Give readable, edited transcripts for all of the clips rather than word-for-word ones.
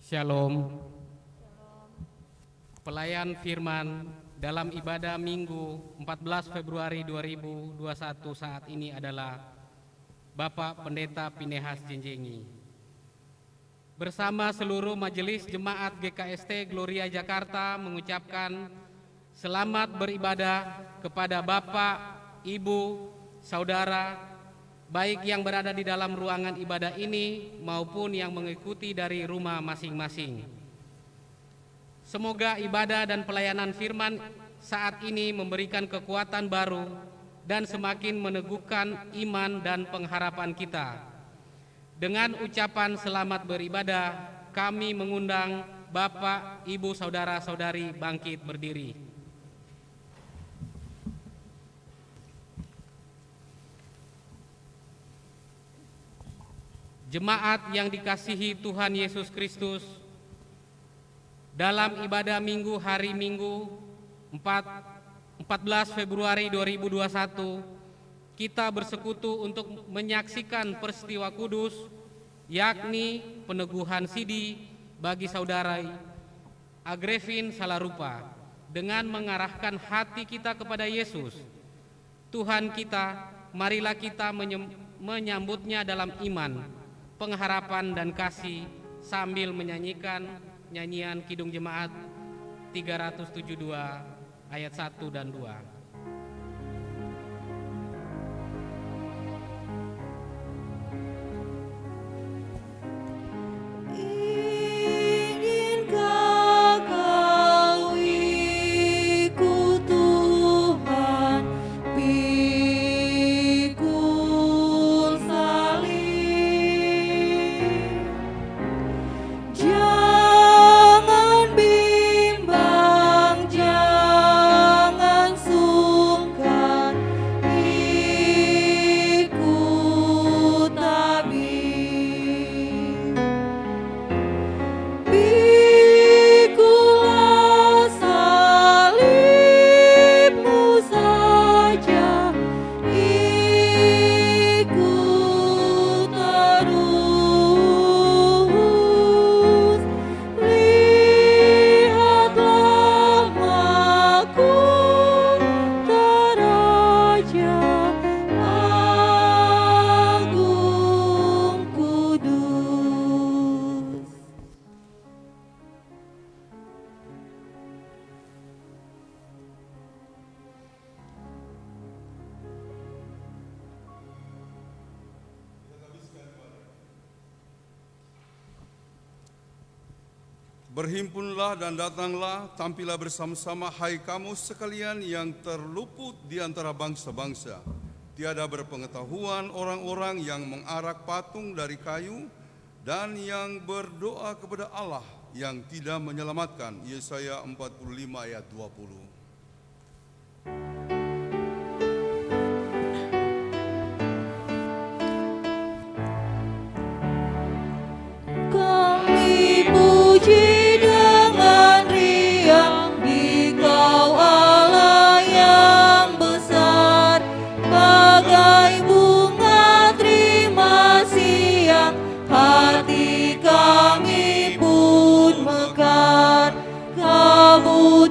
Shalom. Pelayan firman dalam ibadah Minggu 14 Februari 2021 saat ini adalah Bapak Pendeta Pinehas Jenjengi. Bersama seluruh majelis jemaat GKST Gloria Jakarta mengucapkan selamat beribadah kepada Bapak, Ibu, Saudara, baik yang berada di dalam ruangan ibadah ini maupun yang mengikuti dari rumah masing-masing. Semoga ibadah dan pelayanan firman saat ini memberikan kekuatan baru dan semakin meneguhkan iman dan pengharapan kita. Dengan ucapan selamat beribadah, kami mengundang Bapak, Ibu, Saudara-saudari bangkit berdiri. Jemaat yang dikasihi Tuhan Yesus Kristus, dalam ibadah Minggu hari Minggu 14 Februari 2021, kita bersekutu untuk menyaksikan peristiwa kudus, yakni peneguhan sidi bagi saudara Agrevin Salarupa, dengan mengarahkan hati kita kepada Yesus, Tuhan kita. Marilah kita menyambutnya dalam iman, pengharapan dan kasih sambil menyanyikan nyanyian Kidung Jemaat 372 ayat 1 dan 2. Berhimpunlah dan datanglah, tampillah bersama-sama, hai kamu sekalian yang terluput di antara bangsa-bangsa. Tiada berpengetahuan orang-orang yang mengarak patung dari kayu dan yang berdoa kepada Allah yang tidak menyelamatkan. Yesaya 45 ayat 20.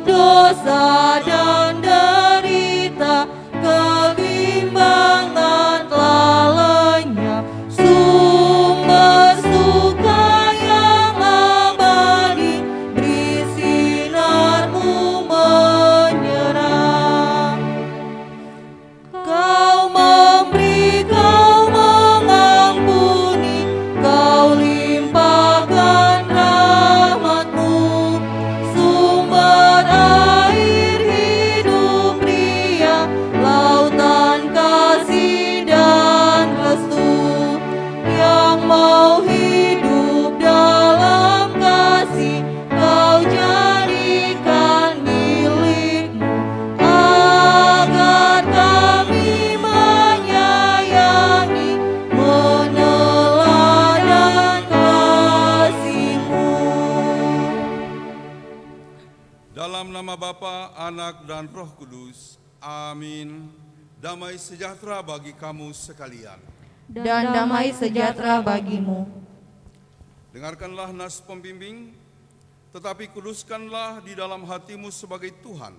Dosa dan derita, kebimbangan telah lenyap, sumber suka yang abadi, beri sinarmu menyerang. Kau memberi, kau mengampuni, kau limpahkan rahmatmu, sumber air hidup ria, lautan kasih dan restu, yang mau hidup dalam kasih, kau jadikan milikmu, agar kami menyayangi, meneladan kasih-Mu. Dalam nama Bapa, Anak, dan Roh Kudus. Amin. Damai sejahtera bagi kamu sekalian. Dan damai sejahtera bagimu. Dengarkanlah nas pembimbing, tetapi kuduskanlah di dalam hatimu sebagai Tuhan,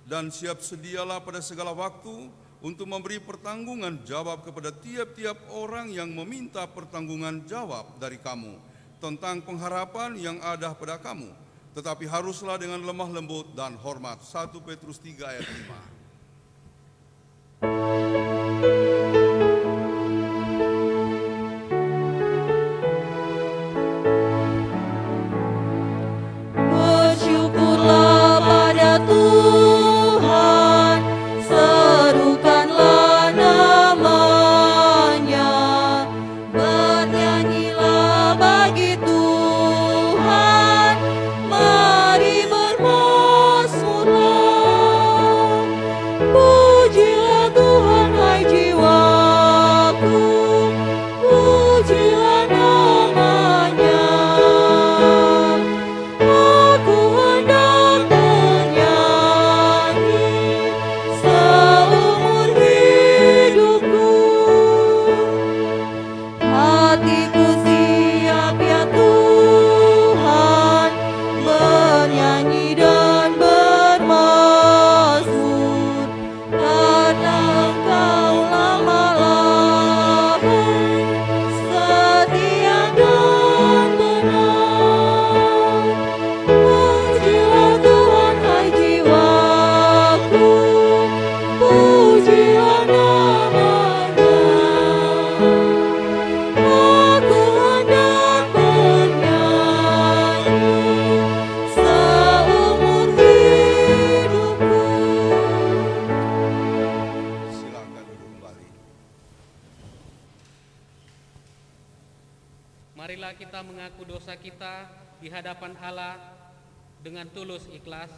dan siap sedialah pada segala waktu untuk memberi pertanggungan jawab kepada tiap-tiap orang yang meminta pertanggungan jawab dari kamu tentang pengharapan yang ada pada kamu, tetapi haruslah dengan lemah lembut dan hormat. 1 Petrus 3 ayat 5. Bersyukurlah pada Tuhan, serukanlah namanya, bernyanyilah bagi Tuhan, mari bermazmurlah. Pujilah Tuhan hai jiwaku, pujilah namanya. Aku hendak bernyanyi seumur hidupku. Hatiku siap ya Tuhan, bernyanyi dan bermazmur, karena Engkau lama-lama setia dan benar. Pujilah Tuhan hai jiwaku, pujilah namanya. Aku hendak bernyanyi seumur hidupku. Silakan duduk kembali. Marilah kita mengaku dosa kita di hadapan Allah dengan tulus ikhlas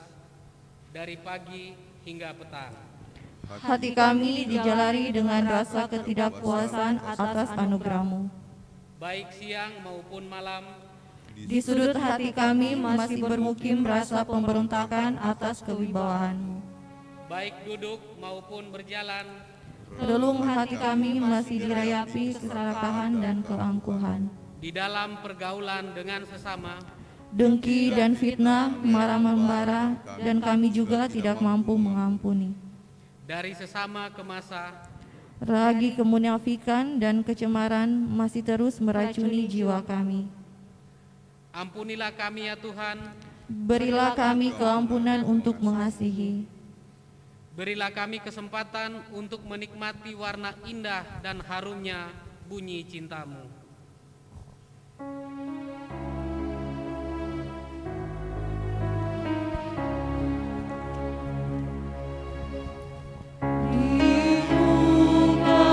dari pagi hingga petang. Hati kami dijalari dengan rasa ketidakpuasan atas anugerah-Mu. Baik siang maupun malam, Di sudut hati kami masih bermukim rasa pemberontakan atas kewibawaan-Mu. baik duduk maupun berjalan, Relung hati kami masih dirayapi keserakahan dan keangkuhan. di dalam pergaulan dengan sesama, Dengki dan fitnah marah membara, dan kami juga tidak mampu mengampuni. dari sesama ke masa, Ragi kemunafikan dan kecemaran masih terus meracuni jiwa kami. ampunilah kami ya Tuhan, Berilah kami keampunan untuk mengasihi. berilah kami kesempatan untuk menikmati warna indah dan harumnya bunyi cinta-Mu. Di muka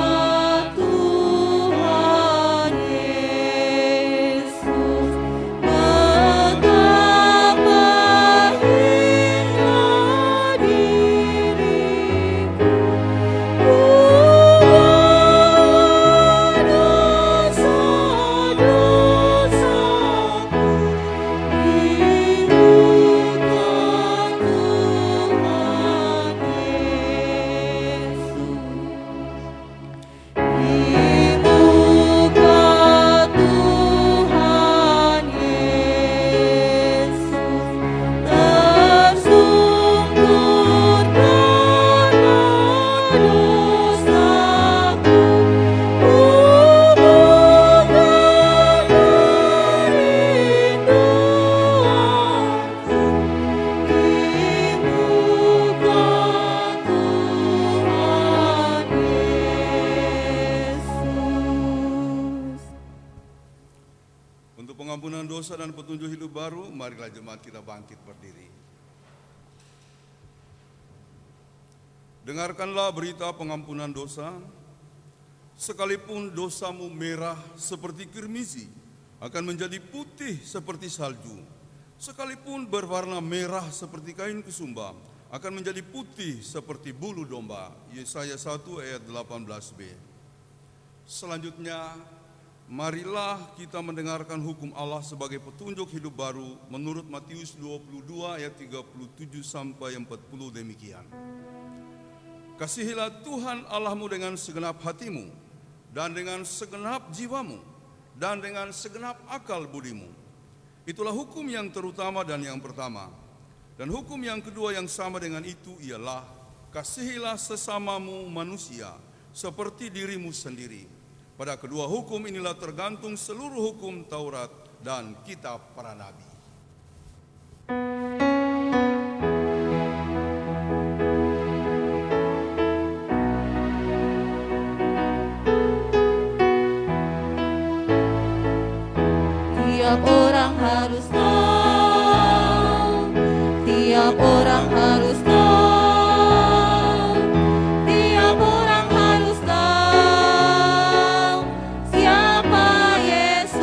Tuhan Yesus, betapa indah diriku. Dosa-dosaku di muka Tuhan Yesus. Di muka Tuhan Yesus tersungkur karena dosaku. Hubungkan kerinduanku di muka Tuhan Yesus. Untuk pengampunan dosa dan petunjuk hidup baru, marilah jemaat kita bangkit berdiri. Dengarkanlah berita pengampunan dosa. Sekalipun dosamu merah seperti kirmizi, akan menjadi putih seperti salju. Sekalipun berwarna merah seperti kain kesumba, akan menjadi putih seperti bulu domba. Yesaya 1 ayat 18b. Selanjutnya, marilah kita mendengarkan hukum Allah sebagai petunjuk hidup baru menurut Matius 22 ayat 37 sampai 40 demikian. Kasihilah Tuhan Allahmu dengan segenap hatimu dan dengan segenap jiwamu dan dengan segenap akal budimu. Itulah hukum yang terutama dan yang pertama. Dan hukum yang kedua yang sama dengan itu ialah, kasihilah sesamamu manusia seperti dirimu sendiri. Pada kedua hukum inilah tergantung seluruh hukum Taurat dan kitab para nabi. Tiap orang harus tahu, tiap orang harus tahu, tiap orang harus tahu siapa Yesus.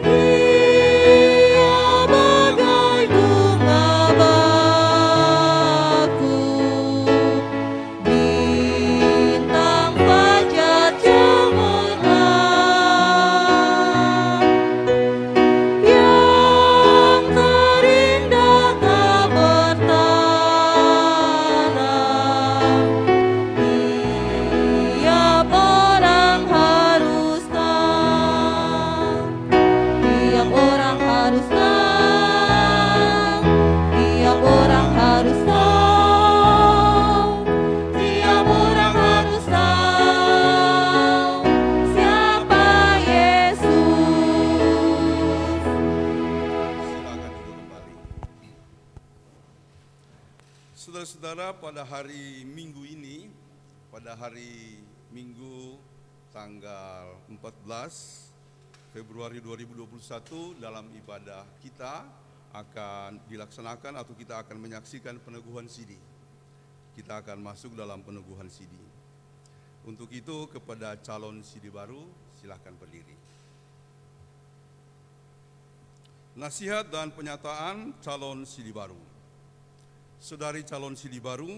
Dia bagai bunga bakung, bintang fajar cemerlang, yang terindah tak bertalang. Tiap orang harus tahu, tiap orang harus tahu, tiap orang harus tahu, tiap orang harus tahu siapa Yesus. Silakan duduk kembali. Saudara-saudara, pada hari Minggu ini, pada hari Minggu tanggal 14 Februari 2021, dalam ibadah kita akan dilaksanakan atau kita akan menyaksikan peneguhan sidi. Kita akan masuk dalam peneguhan sidi. Untuk itu, kepada calon sidi baru, silakan berdiri. Nasihat dan pernyataan calon sidi baru. Saudari calon sidi baru,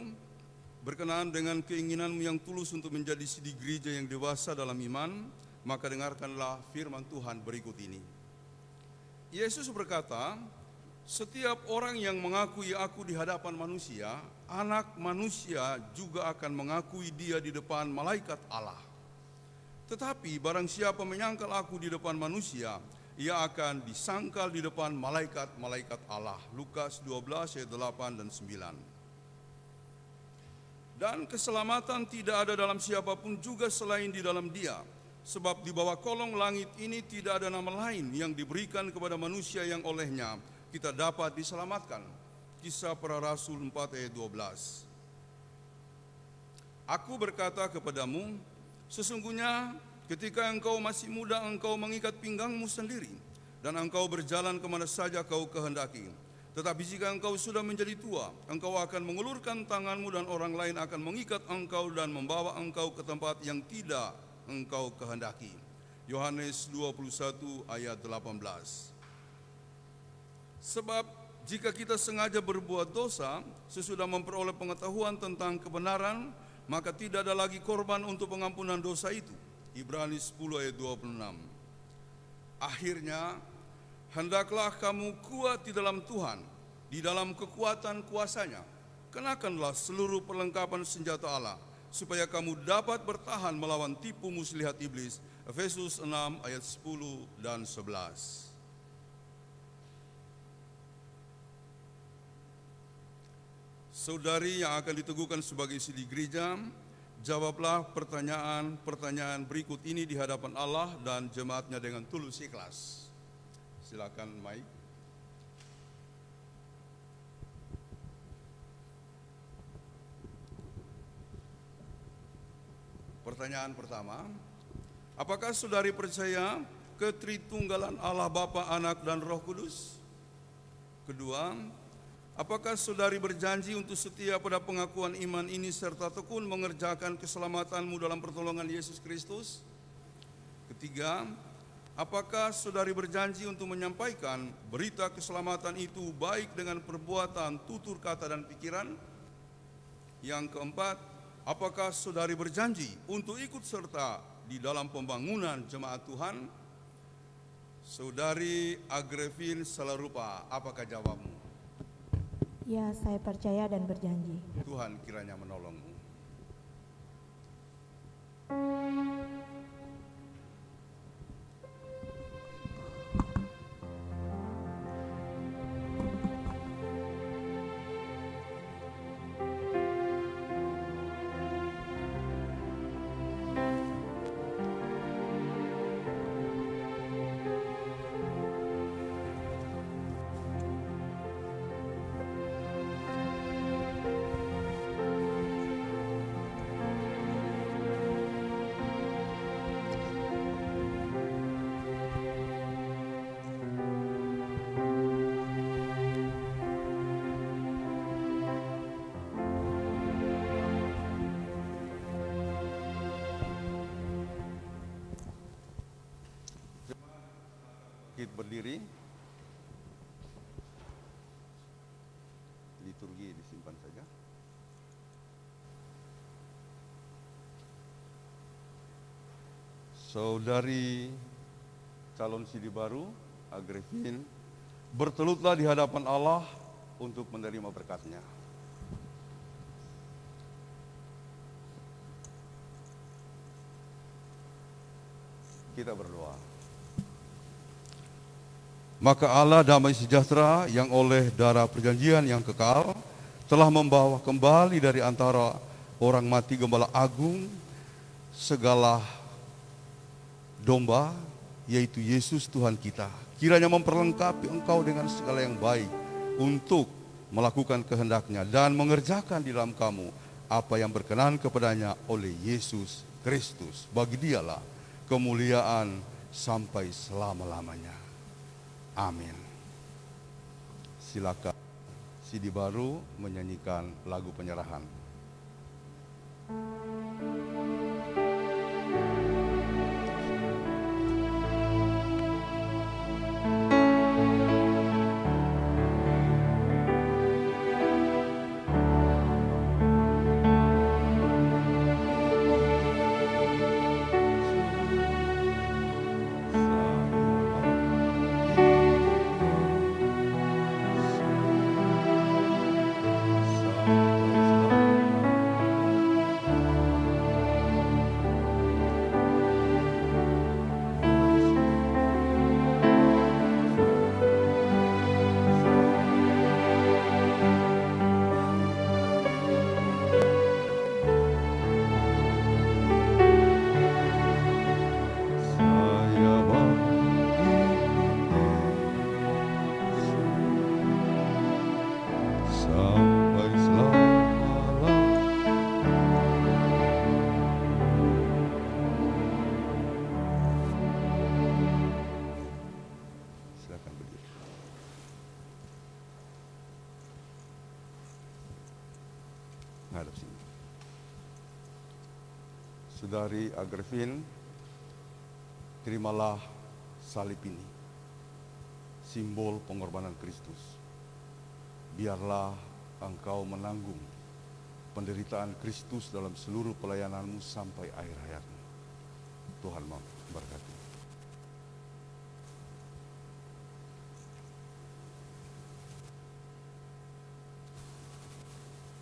berkenaan dengan keinginanmu yang tulus untuk menjadi sidi gereja yang dewasa dalam iman, maka dengarkanlah firman Tuhan berikut ini. Yesus berkata, setiap orang yang mengakui aku di hadapan manusia, anak manusia juga akan mengakui dia di depan malaikat Allah. Tetapi barang siapa menyangkal aku di depan manusia, ia akan disangkal di depan malaikat-malaikat Allah. Lukas 12 ayat 8 dan 9. Dan keselamatan tidak ada dalam siapapun juga selain di dalam Dia. Sebab di bawah kolong langit ini tidak ada nama lain yang diberikan kepada manusia yang olehnya kita dapat diselamatkan. Kisah Para Rasul 4 ayat 12. Aku berkata kepadamu, sesungguhnya ketika engkau masih muda, engkau mengikat pinggangmu sendiri, dan engkau berjalan kemana saja kau kehendaki. Tetapi jika engkau sudah menjadi tua, engkau akan mengulurkan tanganmu dan orang lain akan mengikat engkau dan membawa engkau ke tempat yang tidak engkau kehendaki. Yohanes 21 ayat 18. Sebab jika kita sengaja berbuat dosa, sesudah memperoleh pengetahuan tentang kebenaran, maka tidak ada lagi korban untuk pengampunan dosa itu. Ibrani 10 ayat 26. Akhirnya, hendaklah kamu kuat di dalam Tuhan, di dalam kekuatan kuasa-Nya. Kenakanlah seluruh perlengkapan senjata Allah, supaya kamu dapat bertahan melawan tipu muslihat iblis. Efesus 6 ayat 10 dan 11. Saudari yang akan diteguhkan sebagai sidi gereja, jawablah pertanyaan-pertanyaan berikut ini di hadapan Allah dan jemaatnya dengan tulus ikhlas. Silakan Mike. Pertanyaan pertama, apakah saudari percaya ketritunggalan Allah Bapa, Anak, dan Roh Kudus? Kedua, apakah saudari berjanji untuk setia pada pengakuan iman ini serta tekun mengerjakan keselamatanmu dalam pertolongan Yesus Kristus? Ketiga, apakah saudari berjanji untuk menyampaikan berita keselamatan itu baik dengan perbuatan, tutur kata, dan pikiran? Yang keempat, apakah saudari berjanji untuk ikut serta di dalam pembangunan jemaat Tuhan? Saudari Agrevin Salarupa, apakah jawabmu? Ya, saya percaya dan berjanji. Tuhan kiranya menolongmu. bangkit berdiri. Liturgi disimpan saja. Saudari calon sidi baru, Agripin, bertelutlah di hadapan Allah untuk menerima berkat-Nya. Kita berdoa. Maka Allah damai sejahtera yang oleh darah perjanjian yang kekal telah membawa kembali dari antara orang mati Gembala Agung segala domba, yaitu Yesus Tuhan kita. Kiranya memperlengkapi engkau dengan segala yang baik untuk melakukan kehendak-Nya dan mengerjakan di dalam kamu apa yang berkenan kepadanya oleh Yesus Kristus. Bagi Dialah kemuliaan sampai selama-lamanya. Amin. Silakan sidi baru menyanyikan lagu penyerahan. Saudari Agripin, terimalah salib ini, simbol pengorbanan Kristus. Biarlah engkau menanggung penderitaan Kristus dalam seluruh pelayananmu sampai akhir hayatmu. Tuhan memberkati.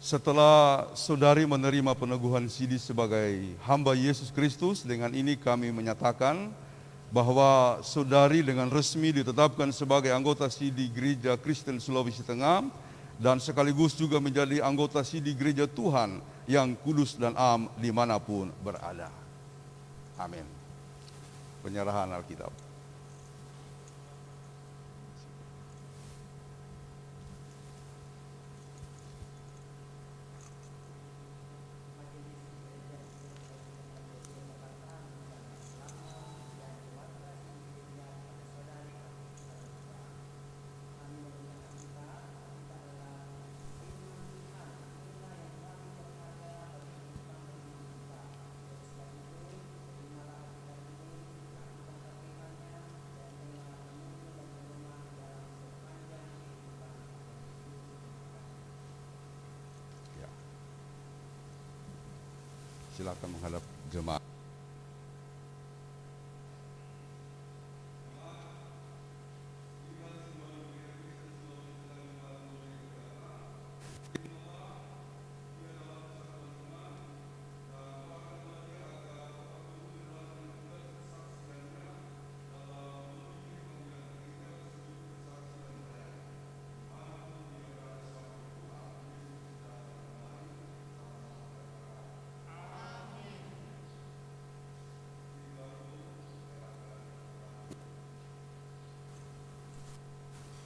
Setelah saudari menerima peneguhan sidi sebagai hamba Yesus Kristus, dengan ini kami menyatakan bahwa saudari dengan resmi ditetapkan sebagai anggota sidi Gereja Kristen Sulawesi Tengah dan sekaligus juga menjadi anggota sidi Gereja Tuhan yang kudus dan am dimanapun berada. Amin. Penyerahan Alkitab. Silakan menghadap jemaat.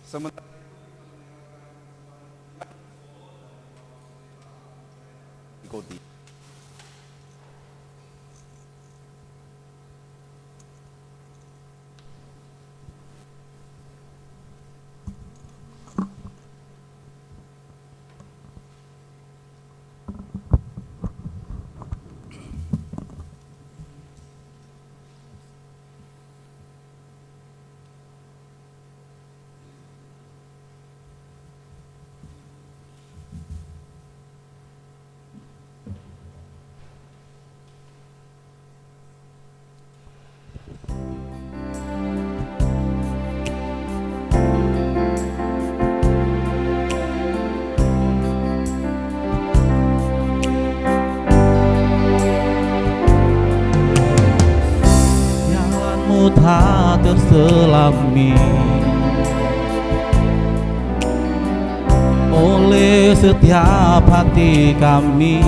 Sementara ikuti. terselami oleh setiap hati kami.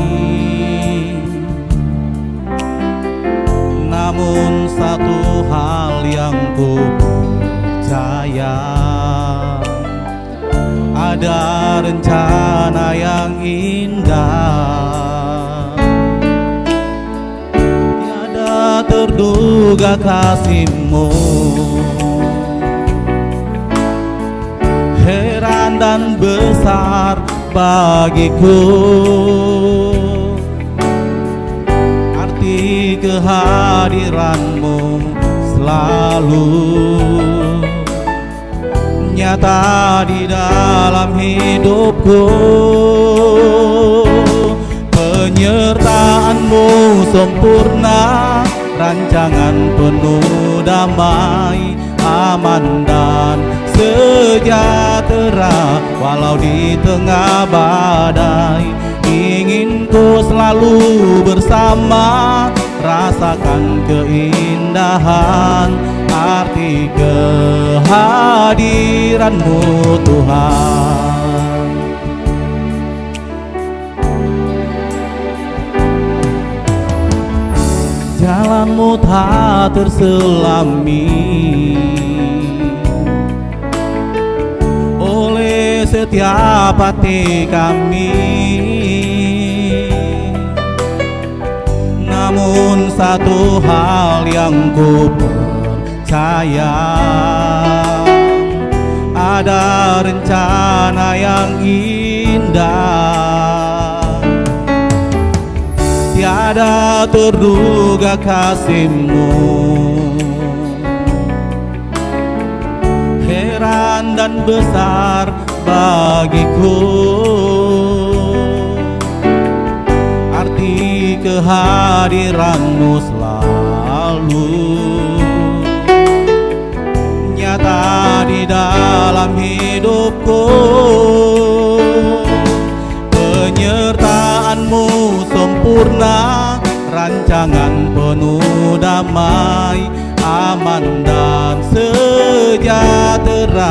Namun satu hal yang ku percaya, ada rencana yang indah, tiada terduga kasih-Mu. Heran dan besar bagiku arti kehadiran-Mu selalu nyata di dalam hidupku. Penyertaan-Mu sempurna, rancangan penuh damai, aman dan sejahtera walau di tengah badai. Ingin ku selalu bersama, rasakan keindahan arti kehadiran-Mu Tuhan. Jalan-Mu tak terselami oleh setiap hati kami. Namun satu hal yang ku percaya, ada rencana yang indah, tiada terduga kasih-Mu. Heran dan besar bagiku arti kehadiran-Mu selalu nyata di dalam hidupku. Penyertaan-Mu sempurna, rancangan penuh damai, aman dan sejahtera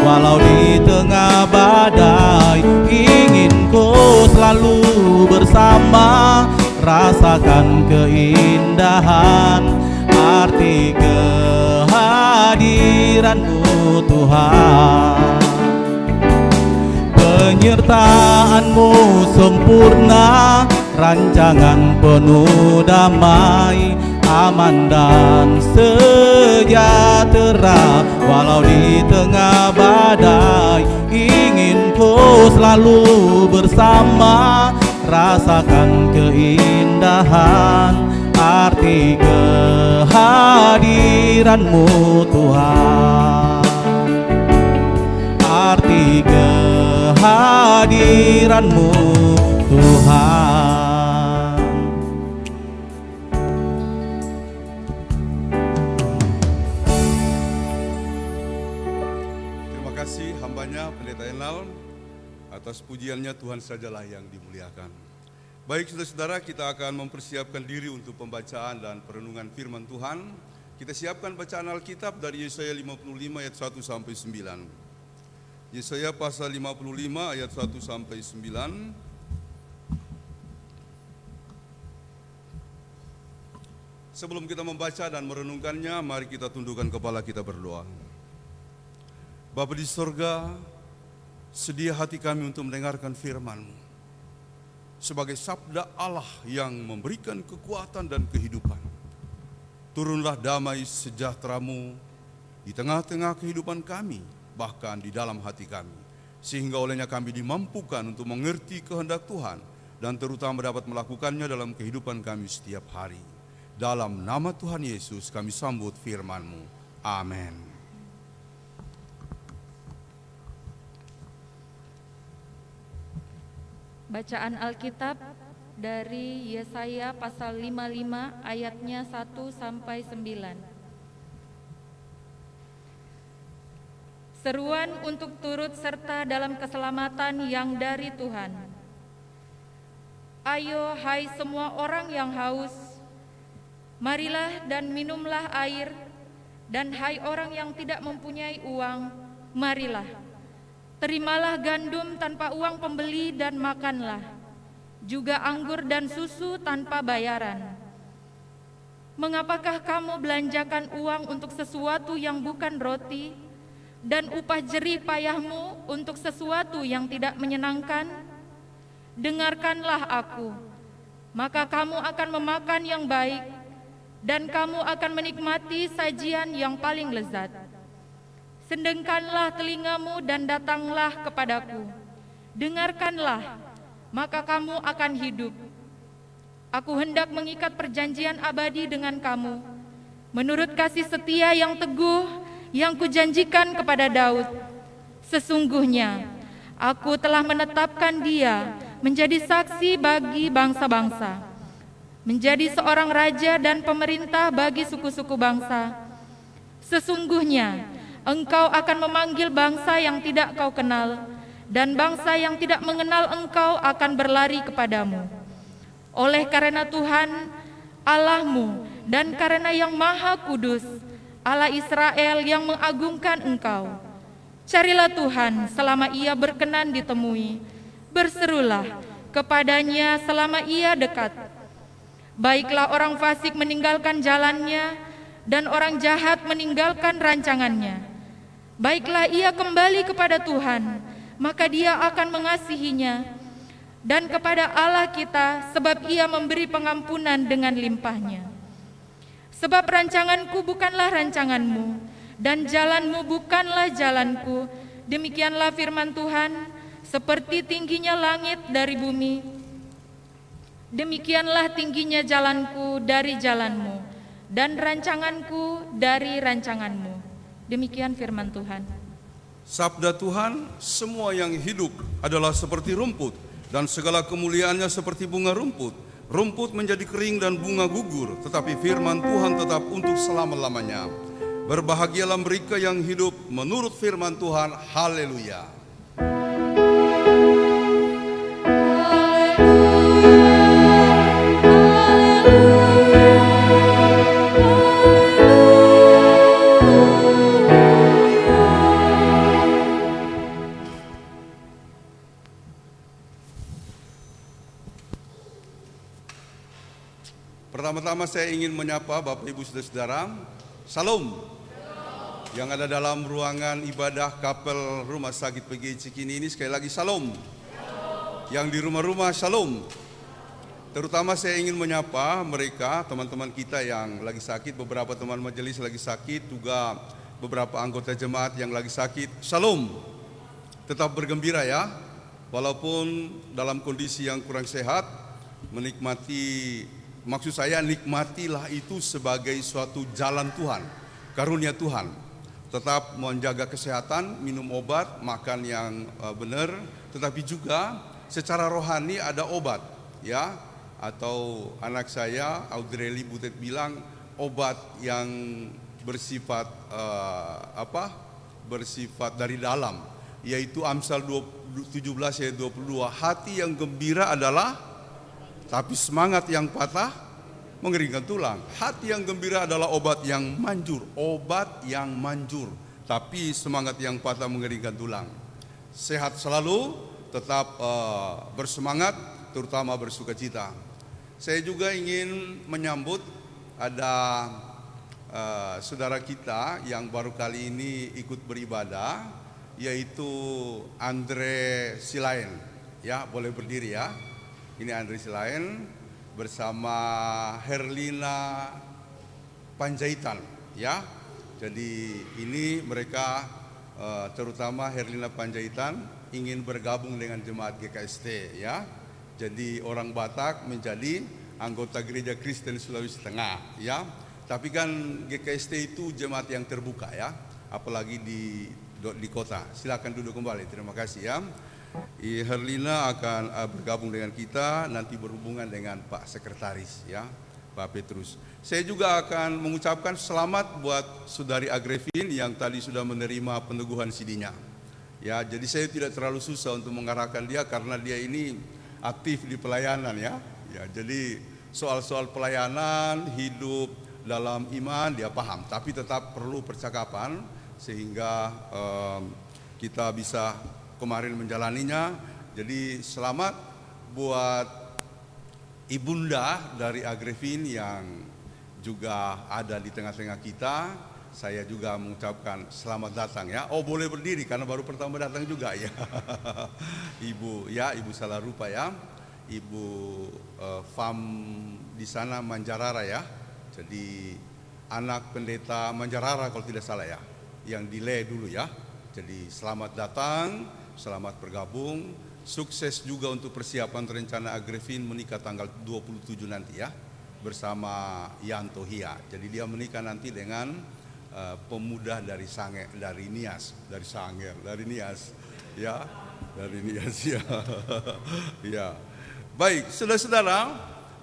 walau di tengah badai. Ingin ku selalu bersama, rasakan keindahan arti kehadiran-Mu Tuhan. Penyertaan-Mu sempurna, rancangan penuh damai, aman dan sejahtera walau di tengah badai. Ingin ku selalu bersama, rasakan keindahan arti kehadiran-Mu Tuhan. Arti kehadiran-Mu Tuhan. Terima kasih hambanya Pendeta Enal. Atas pujiannya Tuhan sajalah yang dimuliakan. Baik saudara-saudara, kita akan mempersiapkan diri untuk pembacaan dan perenungan firman Tuhan. Kita siapkan bacaan Alkitab dari Yesaya 55 ayat 1 sampai 9. Yesaya pasal 55 ayat 1 sampai 9. Sebelum kita membaca dan merenungkannya, mari kita tundukkan kepala kita berdoa. Bapa di sorga, sedia hati kami untuk mendengarkan firman-Mu. Sebagai sabda Allah yang memberikan kekuatan dan kehidupan. Turunlah damai sejahtera-Mu di tengah-tengah kehidupan kami, bahkan di dalam hati kami. Sehingga olehnya kami dimampukan untuk mengerti kehendak Tuhan dan terutama dapat melakukannya dalam kehidupan kami setiap hari. Dalam nama Tuhan Yesus kami sambut firman-Mu. Amin. Bacaan Alkitab dari Yesaya pasal 55 ayatnya 1 sampai 9. Seruan untuk turut serta dalam keselamatan yang dari Tuhan. Ayo hai semua orang yang haus, marilah dan minumlah air. Dan hai orang yang tidak mempunyai uang, marilah, terimalah gandum tanpa uang pembeli dan makanlah, juga anggur dan susu tanpa bayaran. Mengapakah kamu belanjakan uang untuk sesuatu yang bukan roti, dan upah jerih payahmu untuk sesuatu yang tidak menyenangkan? Dengarkanlah aku, maka kamu akan memakan yang baik, dan kamu akan menikmati sajian yang paling lezat. Sendengkanlah telingamu dan datanglah kepadaku. Dengarkanlah, maka kamu akan hidup. Aku hendak mengikat perjanjian abadi dengan kamu, menurut kasih setia yang teguh yang kujanjikan kepada Daud. Sesungguhnya, aku telah menetapkan dia menjadi saksi bagi bangsa-bangsa, menjadi seorang raja dan pemerintah bagi suku-suku bangsa. Sesungguhnya, engkau akan memanggil bangsa yang tidak kau kenal, dan bangsa yang tidak mengenal engkau akan berlari kepadamu. Oleh karena Tuhan, Allahmu, dan karena yang Maha Kudus, Allah Israel yang mengagungkan engkau. Carilah Tuhan selama ia berkenan ditemui, berserulah kepadanya selama ia dekat. Baiklah orang fasik meninggalkan jalannya, dan orang jahat meninggalkan rancangannya. Baiklah ia kembali kepada Tuhan, maka dia akan mengasihinya, dan kepada Allah kita, sebab ia memberi pengampunan dengan limpahnya. Sebab rancanganku bukanlah rancanganmu, dan jalanmu bukanlah jalanku, demikianlah firman Tuhan. Seperti tingginya langit dari bumi, demikianlah tingginya jalanku dari jalanmu, dan rancanganku dari rancanganmu. Demikian firman Tuhan. Sabda Tuhan, semua yang hidup adalah seperti rumput, dan segala kemuliaannya seperti bunga rumput. Rumput menjadi kering dan bunga gugur, tetapi firman Tuhan tetap untuk selama-lamanya. Berbahagialah mereka yang hidup menurut firman Tuhan. Haleluya. Pertama-tama saya ingin menyapa Bapak Ibu Saudara-saudara, Salam. Yang ada dalam ruangan ibadah Kapel Rumah Sakit PGI Cikini ini sekali lagi Salam. Yang di rumah-rumah Salam. Terutama saya ingin menyapa mereka, teman-teman kita yang lagi sakit, beberapa teman majelis lagi sakit, juga beberapa anggota jemaat yang lagi sakit. Salam. Tetap bergembira ya, walaupun dalam kondisi yang kurang sehat, menikmati. Maksud saya nikmatilah itu sebagai suatu jalan Tuhan, karunia Tuhan. Tetap menjaga kesehatan, minum obat, makan yang benar, tetapi juga secara rohani ada obat, ya. Atau anak saya Audrey Butet bilang obat yang bersifat bersifat dari dalam, yaitu Amsal 17 ayat 22. Hati yang gembira adalah, tapi semangat yang patah mengeringkan tulang. Hati yang gembira adalah obat yang manjur, tapi semangat yang patah mengeringkan tulang. Sehat selalu, tetap bersemangat, terutama bersukacita. Saya juga ingin menyambut ada saudara kita yang baru kali ini ikut beribadah, yaitu Andre Silain. Ya, boleh berdiri ya. Ini Andre Silain bersama Herlina Panjaitan, ya. Jadi ini mereka terutama Herlina Panjaitan ingin bergabung dengan jemaat GKST, ya. Jadi orang Batak menjadi anggota Gereja Kristen Sulawesi Tengah, ya. Tapi kan GKST itu jemaat yang terbuka, ya, apalagi di kota. Silakan duduk kembali. Terima kasih, ya. Herlina akan bergabung dengan kita, nanti berhubungan dengan Pak Sekretaris, ya, Pak Petrus. Saya juga akan mengucapkan selamat buat Saudari Agrevin yang tadi sudah menerima peneguhan CD-nya. Ya, jadi saya tidak terlalu susah untuk mengarahkan dia karena dia ini aktif di pelayanan, ya. Ya, jadi soal-soal pelayanan, hidup dalam iman dia paham, tapi tetap perlu percakapan sehingga kita bisa kemarin menjalaninya. Jadi selamat buat ibunda dari Agrifin yang juga ada di tengah-tengah kita. Saya juga mengucapkan selamat datang ya. Oh, boleh berdiri karena baru pertama datang juga ya. Ibu Salarupa ya. Ibu Fam di sana Manjarara ya. Jadi anak pendeta Manjarara kalau tidak salah ya. Yang delay dulu ya. Jadi selamat datang, selamat bergabung. Sukses juga untuk persiapan rencana Agrifin menikah tanggal 27 nanti ya. Bersama Yanto Hia. Jadi dia menikah nanti dengan pemuda dari Nias ya. Ya. Baik, saudara-saudara,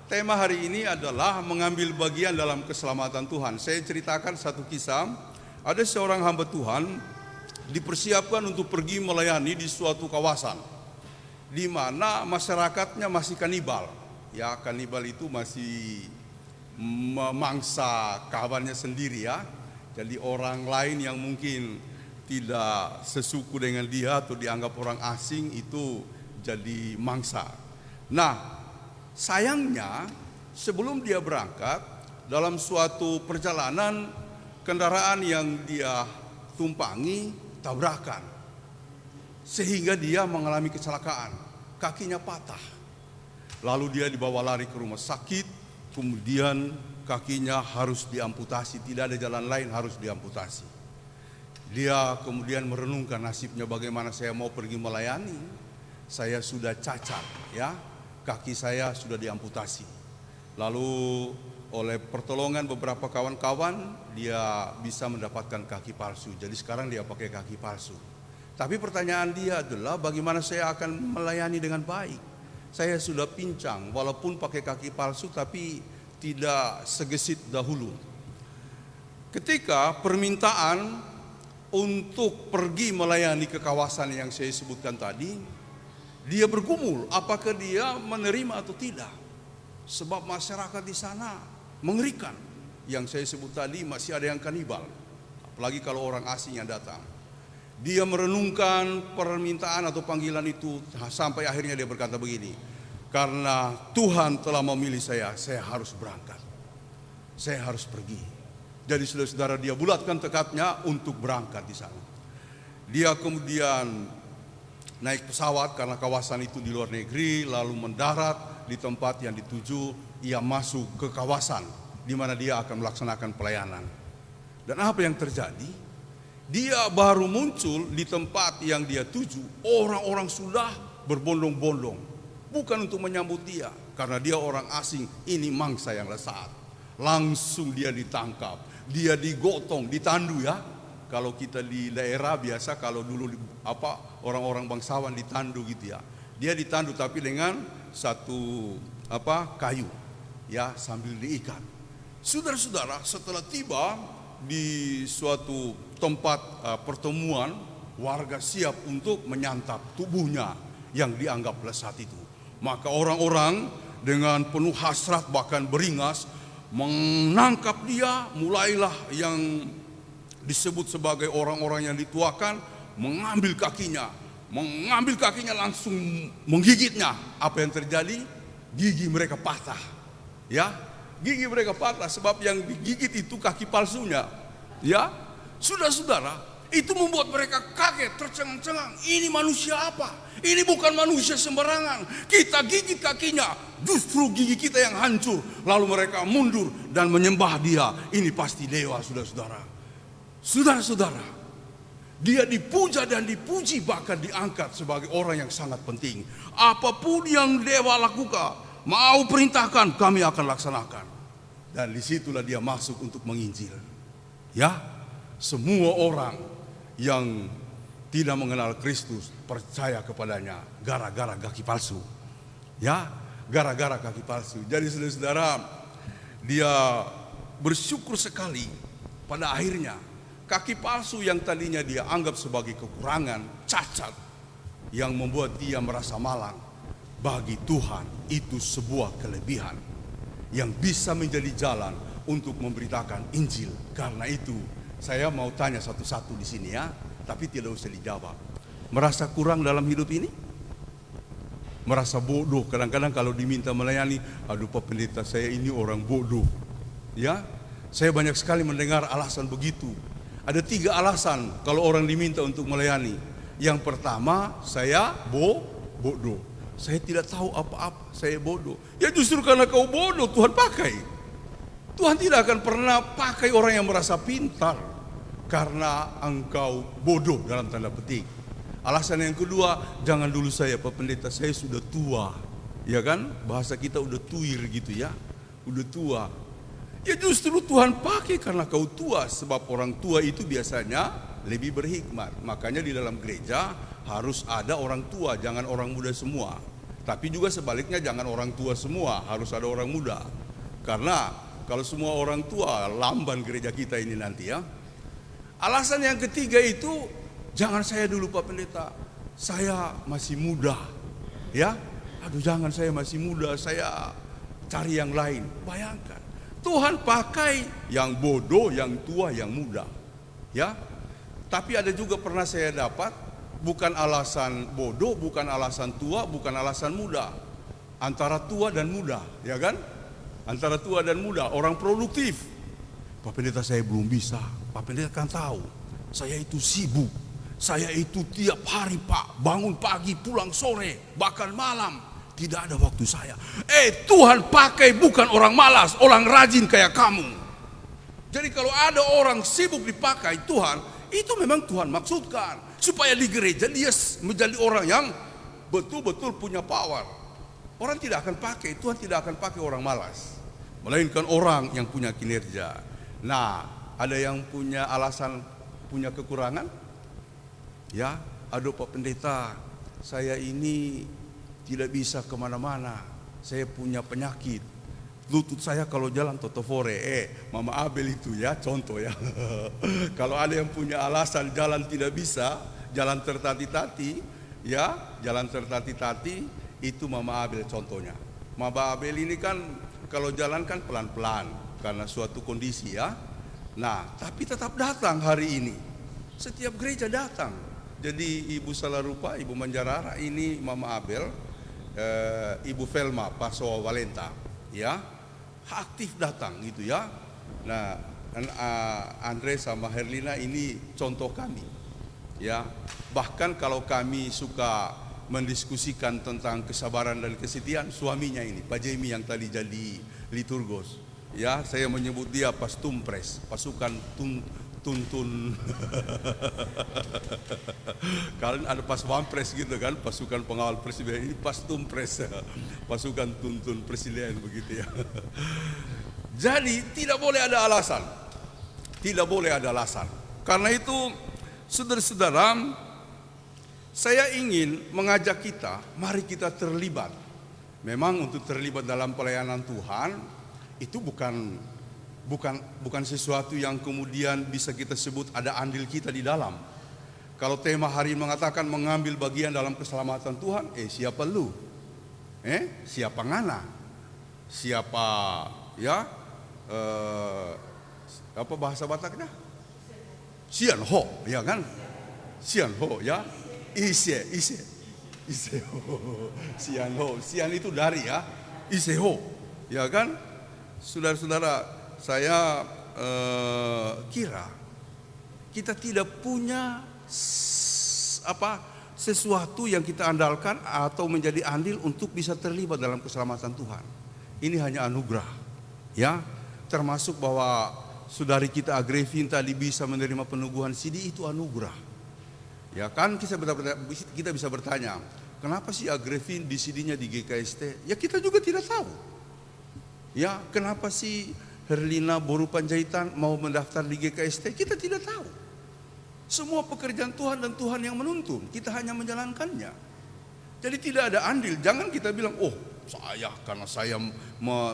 tema hari ini adalah mengambil bagian dalam keselamatan Tuhan. Saya ceritakan satu kisah. Ada seorang hamba Tuhan dipersiapkan untuk pergi melayani di suatu kawasan di mana masyarakatnya masih kanibal. Ya, kanibal itu masih memangsa kawannya sendiri ya. Jadi orang lain yang mungkin tidak sesuku dengan dia atau dianggap orang asing itu jadi mangsa. Nah, sayangnya sebelum dia berangkat dalam suatu perjalanan kendaraan yang dia tumpangi tabrakan sehingga dia mengalami kecelakaan, kakinya patah. Lalu dia dibawa lari ke rumah sakit, kemudian kakinya harus diamputasi, tidak ada jalan lain, harus diamputasi. Dia kemudian merenungkan nasibnya, bagaimana saya mau pergi melayani, saya sudah cacat ya, kaki saya sudah diamputasi. Lalu oleh pertolongan beberapa kawan-kawan dia bisa mendapatkan kaki palsu. Jadi sekarang dia pakai kaki palsu. Tapi pertanyaan dia adalah bagaimana saya akan melayani dengan baik. Saya sudah pincang walaupun pakai kaki palsu tapi tidak segesit dahulu. Ketika permintaan untuk pergi melayani ke kawasan yang saya sebutkan tadi, dia bergumul apakah dia menerima atau tidak. Sebab masyarakat di sana mengerikan. Yang saya sebut tadi masih ada yang kanibal. Apalagi kalau orang asing yang datang. Dia merenungkan permintaan atau panggilan itu sampai akhirnya dia berkata begini, karena Tuhan telah memilih saya harus berangkat, saya harus pergi. Jadi saudara-saudara, dia bulatkan tekadnya untuk berangkat di sana. Dia kemudian naik pesawat karena kawasan itu di luar negeri, lalu mendarat di tempat yang dituju. Ia masuk ke kawasan di mana dia akan melaksanakan pelayanan. Dan apa yang terjadi? Dia baru muncul di tempat yang dia tuju, orang-orang sudah berbondong-bondong. Bukan untuk menyambut dia, karena dia orang asing, ini mangsa yang lesat. Langsung dia ditangkap, dia digotong, ditandu ya. Kalau kita di daerah biasa, kalau dulu orang-orang bangsawan ditandu gitu ya. Dia ditandu tapi dengan satu kayu ya, sambil diikat. Saudara-saudara, setelah tiba di suatu tempat pertemuan, warga siap untuk menyantap tubuhnya yang dianggap lesat itu. Maka orang-orang dengan penuh hasrat bahkan beringas menangkap dia. Mulailah yang disebut sebagai orang-orang yang dituakan mengambil kakinya langsung menggigitnya. Apa yang terjadi? Gigi mereka patah. Ya, gigi mereka patah sebab yang digigit itu kaki palsunya. Ya, saudara-saudara, itu membuat mereka kaget, tercengang-cengang. Ini manusia apa? Ini bukan manusia sembarangan. Kita gigit kakinya, justru gigi kita yang hancur. Lalu mereka mundur dan menyembah dia. Ini pasti dewa, saudara-saudara. Saudara-saudara, dia dipuja dan dipuji, bahkan diangkat sebagai orang yang sangat penting. Apapun yang dewa lakukan, mau perintahkan, kami akan laksanakan. Dan disitulah dia masuk untuk menginjil. Ya, semua orang yang tidak mengenal Kristus percaya kepadanya gara-gara kaki palsu. Ya, gara-gara kaki palsu. Jadi saudara-saudara, dia bersyukur sekali pada akhirnya kaki palsu yang tadinya dia anggap sebagai kekurangan, cacat, yang membuat dia merasa malang, bagi Tuhan itu sebuah kelebihan yang bisa menjadi jalan untuk memberitakan Injil. Karena itu saya mau tanya satu-satu di sini ya, tapi tidak usah dijawab. Merasa kurang dalam hidup ini? Merasa bodoh kadang-kadang kalau diminta melayani, aduh Pak Pendeta, saya ini orang bodoh. Ya, saya banyak sekali mendengar alasan begitu. Ada 3 alasan kalau orang diminta untuk melayani. Yang pertama, saya bodoh. Saya tidak tahu apa-apa, saya bodoh. Ya justru karena kau bodoh Tuhan pakai. Tuhan tidak akan pernah pakai orang yang merasa pintar karena engkau bodoh dalam tanda petik. Alasan yang kedua, jangan dulu saya Pak Pendeta, saya sudah tua. Ya kan? Bahasa kita udah tuir gitu ya. Udah tua. Ya justru Tuhan pakai karena kau tua, sebab orang tua itu biasanya lebih berhikmat. Makanya di dalam gereja harus ada orang tua, jangan orang muda semua. Tapi juga sebaliknya jangan orang tua semua, harus ada orang muda. Karena kalau semua orang tua, lamban gereja kita ini nanti ya. Alasan yang ketiga itu, jangan saya dulu Pak Pendeta, saya masih muda. Ya, aduh jangan saya masih muda, saya cari yang lain. Bayangkan, Tuhan pakai yang bodoh, yang tua, yang muda. Ya, tapi ada juga pernah saya dapat, bukan alasan bodoh, bukan alasan tua, bukan alasan muda. Antara tua dan muda, ya kan? Antara tua dan muda, orang produktif. Pak Pendeta saya belum bisa. Pak Pendeta kan tahu, saya itu sibuk. Saya itu tiap hari Pak, bangun pagi, pulang sore, bahkan malam. Tidak ada waktu saya. Tuhan pakai bukan orang malas, orang rajin kayak kamu. Jadi kalau ada orang sibuk dipakai Tuhan, itu memang Tuhan maksudkan. Supaya di gereja dia menjadi orang yang betul-betul punya power. Orang tidak akan pakai, Tuhan tidak akan pakai orang malas, melainkan orang yang punya kinerja. Nah, ada yang punya alasan, punya kekurangan? Ya, aduh Pak Pendeta, saya ini tidak bisa kemana-mana, saya punya penyakit. Lutut saya kalau jalan totofore, Mama Abel itu ya, contoh ya. Kalau ada yang punya alasan jalan tidak bisa, jalan tertati-tati, ya, jalan tertati-tati, itu Mama Abel contohnya. Mama Abel ini kan kalau jalan kan pelan-pelan karena suatu kondisi ya. Nah, tapi tetap datang hari ini. Setiap gereja datang. Jadi Ibu Salarupa, Ibu Manjarara, ini Mama Abel, Ibu Velma Pasoa Valenta, ya. Aktif datang gitu ya. Nah, Andre sama Herlina ini contoh kami. Ya, bahkan kalau kami suka mendiskusikan tentang kesabaran dan kesetiaan, suaminya ini, Pak Jemi yang tadi jadi liturgos. Ya, saya menyebut dia Pastumpres, pasukan tuntun. Kalian ada pas wampres gitu kan, pasukan pengawal presiden, ini Pastumpres, pasukan tuntun presiden begitu ya. Jadi tidak boleh ada alasan, tidak boleh ada alasan. Karena itu, saudara-saudara, saya ingin mengajak kita, mari kita terlibat. Memang untuk terlibat dalam pelayanan Tuhan itu bukan sesuatu yang kemudian bisa kita sebut ada andil kita di dalam. Kalau tema hari ini mengatakan mengambil bagian dalam keselamatan Tuhan, siapa lu? Siapa ngana? Siapa ya? Apa bahasa Bataknya? Sian ho, ya kan? Sian ho, ya. Ise ho. Sian ho. Sian itu dari ya. Ise ho, ya kan? Saudara-saudara, saya kira kita tidak punya sesuatu yang kita andalkan atau menjadi andil untuk bisa terlibat dalam keselamatan Tuhan. Ini hanya anugerah, ya. Termasuk bahwa saudari kita Agrevin tadi bisa menerima peneguhan sidi, itu anugerah. Ya kan, kita bisa bertanya, kenapa sih Agrevin di sidinya di GKST? Ya kita juga tidak tahu. Ya, kenapa sih Herlina Boru Panjaitan mau mendaftar di GKST? Kita tidak tahu. Semua pekerjaan Tuhan dan Tuhan yang menuntun, kita hanya menjalankannya. Jadi tidak ada andil. Jangan kita bilang, karena saya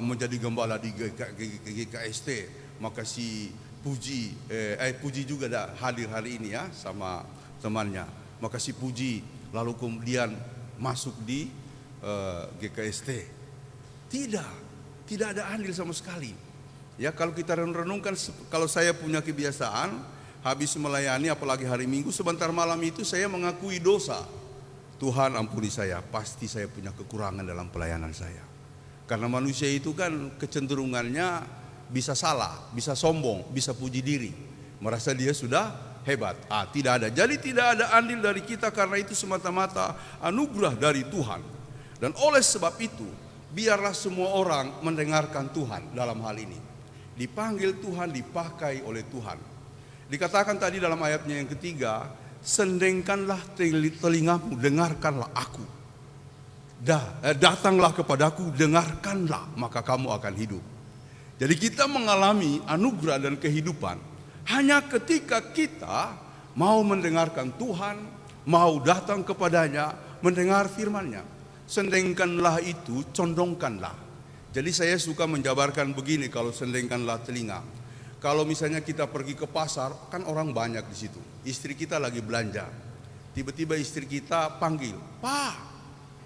menjadi gembala di GKST, maka si Puji juga hadir hari ini ya sama temannya. Maka si Puji lalu kemudian masuk di GKST. Tidak ada andil sama sekali. Ya, kalau kita renungkan, kalau saya punya kebiasaan habis melayani apalagi hari Minggu, sebentar malam itu saya mengakui dosa. Tuhan ampuni saya, pasti saya punya kekurangan dalam pelayanan saya. Karena manusia itu kan kecenderungannya bisa salah, bisa sombong, bisa puji diri, merasa dia sudah hebat. Tidak ada. Jadi tidak ada andil dari kita, karena itu semata-mata anugerah dari Tuhan. Dan oleh sebab itu, biarlah semua orang mendengarkan Tuhan dalam hal ini. Dipanggil Tuhan, dipakai oleh Tuhan. Dikatakan tadi dalam ayatnya yang ketiga, sendengkanlah telingamu, dengarkanlah aku. Datanglah kepadaku, dengarkanlah, maka kamu akan hidup. Jadi kita mengalami anugerah dan kehidupan hanya ketika kita mau mendengarkan Tuhan, mau datang kepadanya, mendengar firman-Nya. Sendengkanlah itu, condongkanlah. Jadi saya suka menjabarkan begini kalau sendengkanlah telinga. Kalau misalnya kita pergi ke pasar, kan orang banyak di situ. Istri kita lagi belanja. Tiba-tiba istri kita panggil, "Pak."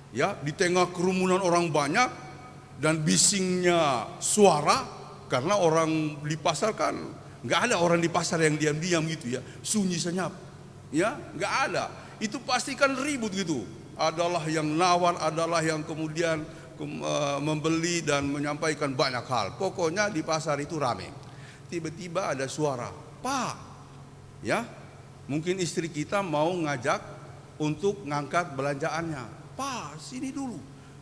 Ya, di tengah kerumunan orang banyak dan bisingnya suara, karena orang di pasar kan nggak ada orang di pasar yang diam-diam gitu ya, sunyi senyap. Ya, nggak ada. Itu pasti kan ribut gitu. Adalah yang nawar, adalah yang kemudian membeli dan menyampaikan banyak hal. Pokoknya di pasar itu rame. Tiba-tiba ada suara, "Pak." Ya, mungkin istri kita mau ngajak untuk ngangkat belanjaannya. "Pak, sini dulu."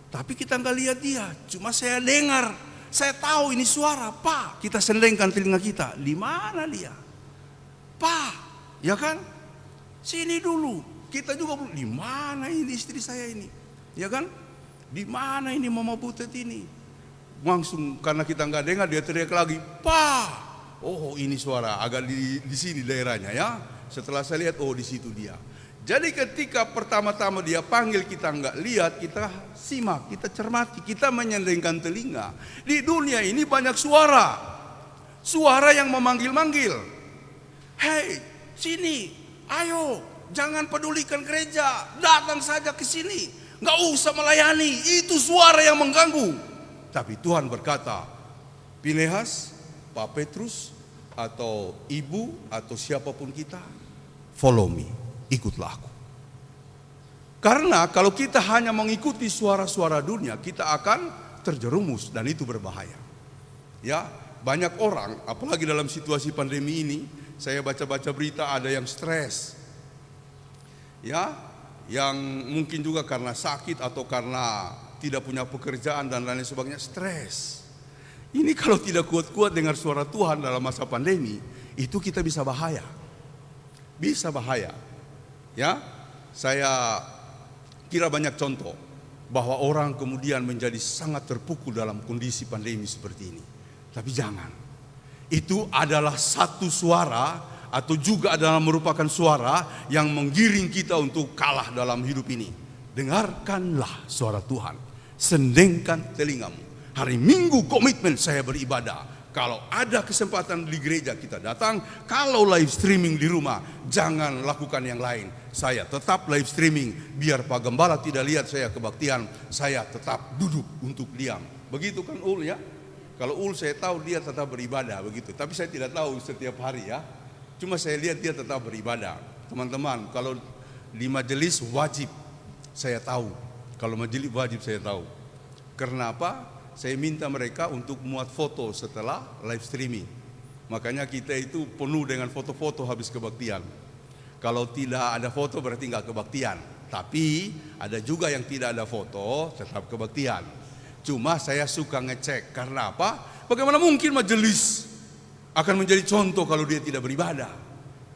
Tapi kita nggak lihat dia, cuma saya dengar, saya tahu ini suara. "Pak." Kita sendengkan telinga kita, di mana dia? "Pak," ya kan? "Sini dulu." Kita juga di mana ini istri saya ini, ya kan? Di mana ini mama butet ini? Langsung karena kita nggak dengar, dia teriak lagi, "Pak." Oh, ini suara agak di sini daerahnya ya. Setelah saya lihat, oh di situ dia. Jadi ketika pertama-tama dia panggil, kita nggak lihat, kita simak, kita cermati, kita menyendengkan telinga. Di dunia ini banyak suara, suara yang memanggil-manggil. "Hei, sini, ayo, jangan pedulikan gereja, datang saja ke sini. Nggak usah melayani." Itu suara yang mengganggu. Tapi Tuhan berkata, "Pinehas, Pak Petrus, atau ibu, atau siapapun kita, follow me, ikutlah aku." Karena kalau kita hanya mengikuti suara-suara dunia, kita akan terjerumus dan itu berbahaya. Ya, banyak orang, apalagi dalam situasi pandemi ini, saya baca-baca berita ada yang stres. Ya, yang mungkin juga karena sakit atau karena tidak punya pekerjaan dan lain sebagainya, stres. Ini kalau tidak kuat-kuat dengar suara Tuhan dalam masa pandemi, itu kita bisa bahaya. Bisa bahaya. Ya, saya kira banyak contoh bahwa orang kemudian menjadi sangat terpukul dalam kondisi pandemi seperti ini. Tapi jangan. Itu adalah satu suara, atau juga adalah merupakan suara yang menggiring kita untuk kalah dalam hidup ini. Dengarkanlah suara Tuhan, sendengkan telingamu. Hari Minggu komitmen saya beribadah. Kalau ada kesempatan di gereja kita datang, kalau live streaming di rumah jangan lakukan yang lain. Saya tetap live streaming, biar Pak Gembala tidak lihat saya kebaktian, saya tetap duduk untuk diam. Begitu kan Ul ya? Kalau Ul saya tahu dia tetap beribadah begitu, tapi saya tidak tahu setiap hari ya. Cuma saya lihat dia tetap beribadah. Teman-teman, kalau di majelis wajib saya tahu. Kalau majelis wajib saya tahu. Karena apa? Saya minta mereka untuk muat foto setelah live streaming. Makanya kita itu penuh dengan foto-foto habis kebaktian. Kalau tidak ada foto berarti nggak kebaktian. Tapi ada juga yang tidak ada foto tetap kebaktian. Cuma saya suka ngecek. Karena apa? Bagaimana mungkin majelis akan menjadi contoh kalau dia tidak beribadah.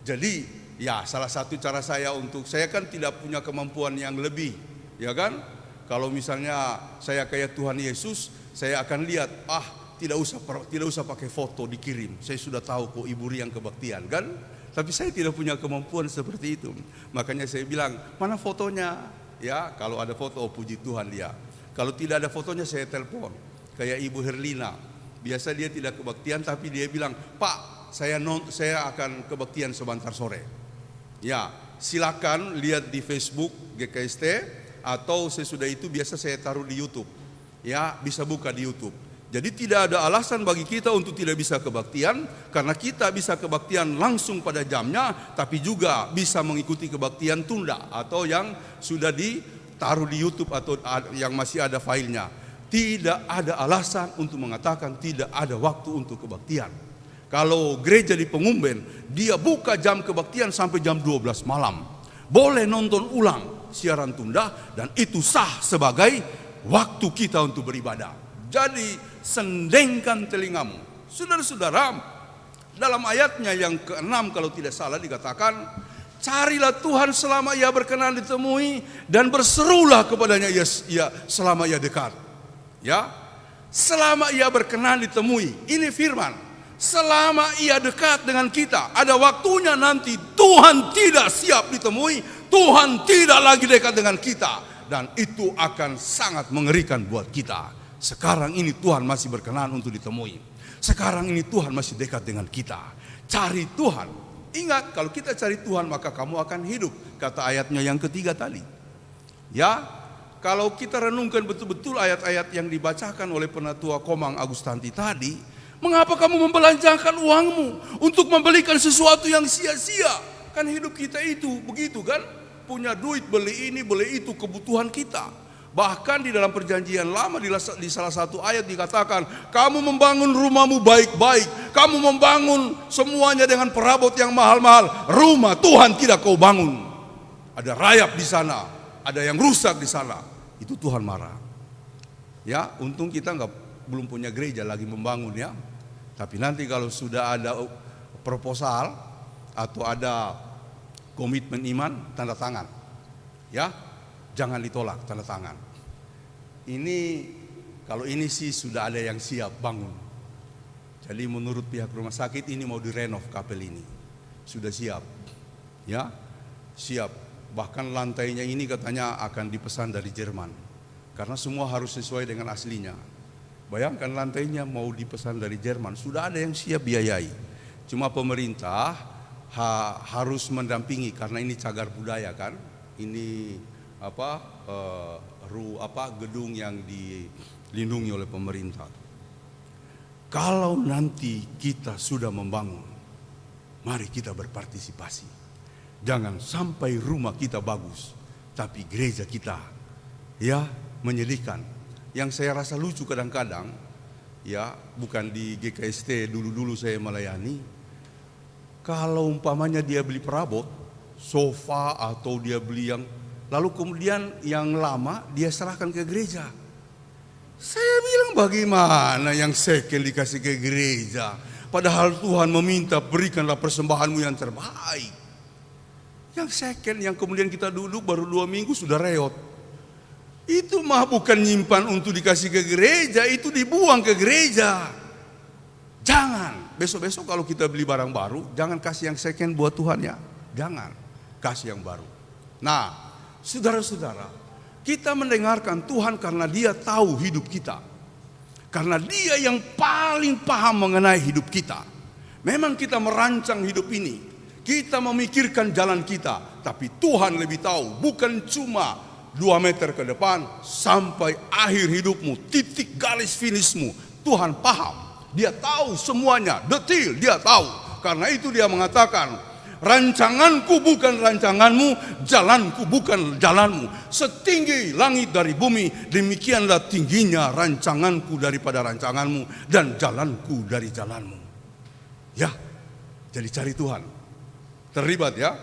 Jadi ya salah satu cara saya untuk, saya kan tidak punya kemampuan yang lebih, ya kan? Kalau misalnya saya kayak Tuhan Yesus, saya akan lihat, tidak usah pakai foto dikirim. Saya sudah tahu kok Ibu Riang kebaktian kan? Tapi saya tidak punya kemampuan seperti itu. Makanya saya bilang, "Mana fotonya?" Ya, kalau ada foto, puji Tuhan dia. Kalau tidak ada fotonya saya telepon. Kayak Ibu Herlina. Biasa dia tidak kebaktian tapi dia bilang, "Pak, saya akan kebaktian sebentar sore." Ya, silakan lihat di Facebook GKST atau sesudah itu biasa saya taruh di YouTube. Ya, bisa buka di YouTube. Jadi tidak ada alasan bagi kita untuk tidak bisa kebaktian, karena kita bisa kebaktian langsung pada jamnya, tapi juga bisa mengikuti kebaktian tunda atau yang sudah ditaruh di YouTube atau yang masih ada filenya. Tidak ada alasan untuk mengatakan tidak ada waktu untuk kebaktian. Kalau gereja di Pengumben, dia buka jam kebaktian sampai jam 12 malam. Boleh nonton ulang siaran tunda dan itu sah sebagai waktu kita untuk beribadah. Jadi sendengkan telingamu. Saudara-saudara, dalam ayatnya yang ke-6 kalau tidak salah dikatakan, carilah Tuhan selama ia berkenan ditemui dan berserulah kepadanya selama ia dekat. Ya, selama ia berkenan ditemui. Ini firman. Selama ia dekat dengan kita, ada waktunya nanti Tuhan tidak siap ditemui, Tuhan tidak lagi dekat dengan kita, dan itu akan sangat mengerikan buat kita. Sekarang ini Tuhan masih berkenan untuk ditemui. Sekarang ini Tuhan masih dekat dengan kita. Cari Tuhan. Ingat, kalau kita cari Tuhan maka kamu akan hidup, kata ayatnya yang ketiga tadi. Ya, kalau kita renungkan betul-betul ayat-ayat yang dibacakan oleh Penatua Komang Agustanti tadi, mengapa kamu membelanjakan uangmu untuk membelikan sesuatu yang sia-sia? Kan hidup kita itu begitu kan? Punya duit beli ini, beli itu, kebutuhan kita. Bahkan di dalam perjanjian lama di salah satu ayat dikatakan, kamu membangun rumahmu baik-baik, kamu membangun semuanya dengan perabot yang mahal-mahal. Rumah Tuhan tidak kau bangun. Ada rayap di sana, ada yang rusak di sana. Itu Tuhan marah. Ya, untung kita belum punya gereja lagi membangun ya. Tapi nanti kalau sudah ada proposal atau ada komitmen iman, tanda tangan. Ya, jangan ditolak, tanda tangan. Ini kalau ini sih sudah ada yang siap bangun. Jadi menurut pihak rumah sakit ini mau direnov kapel ini. Sudah siap. Ya, siap. Bahkan lantainya ini katanya akan dipesan dari Jerman. Karena semua harus sesuai dengan aslinya. Bayangkan lantainya mau dipesan dari Jerman, sudah ada yang siap biayai. Cuma pemerintah harus mendampingi karena ini cagar budaya kan. Ini gedung yang dilindungi oleh pemerintah. Kalau nanti kita sudah membangun, mari kita berpartisipasi. Jangan sampai rumah kita bagus, tapi gereja kita ya menyedihkan. Yang saya rasa lucu kadang-kadang, ya bukan di GKST dulu-dulu saya melayani. Kalau umpamanya dia beli perabot, sofa atau dia beli yang, lalu kemudian yang lama dia serahkan ke gereja. Saya bilang bagaimana yang second dikasih ke gereja, padahal Tuhan meminta berikanlah persembahanmu yang terbaik. Yang second yang kemudian kita duduk baru 2 minggu sudah reot. Itu mah bukan nyimpan untuk dikasih ke gereja, itu dibuang ke gereja. Jangan, besok-besok kalau kita beli barang baru, jangan kasih yang second buat Tuhan ya. Jangan, kasih yang baru. Nah, saudara-saudara, kita mendengarkan Tuhan karena Dia tahu hidup kita. Karena Dia yang paling paham mengenai hidup kita. Memang kita merancang hidup ini, kita memikirkan jalan kita, tapi Tuhan lebih tahu, bukan cuma 2 meter ke depan sampai akhir hidupmu, titik garis finishmu. Tuhan paham, Dia tahu semuanya, detail Dia tahu. Karena itu Dia mengatakan, rancanganku bukan rancanganmu, jalanku bukan jalanmu. Setinggi langit dari bumi, demikianlah tingginya rancanganku daripada rancanganmu dan jalanku dari jalanmu. Ya, jadi cari Tuhan. Terlibat ya.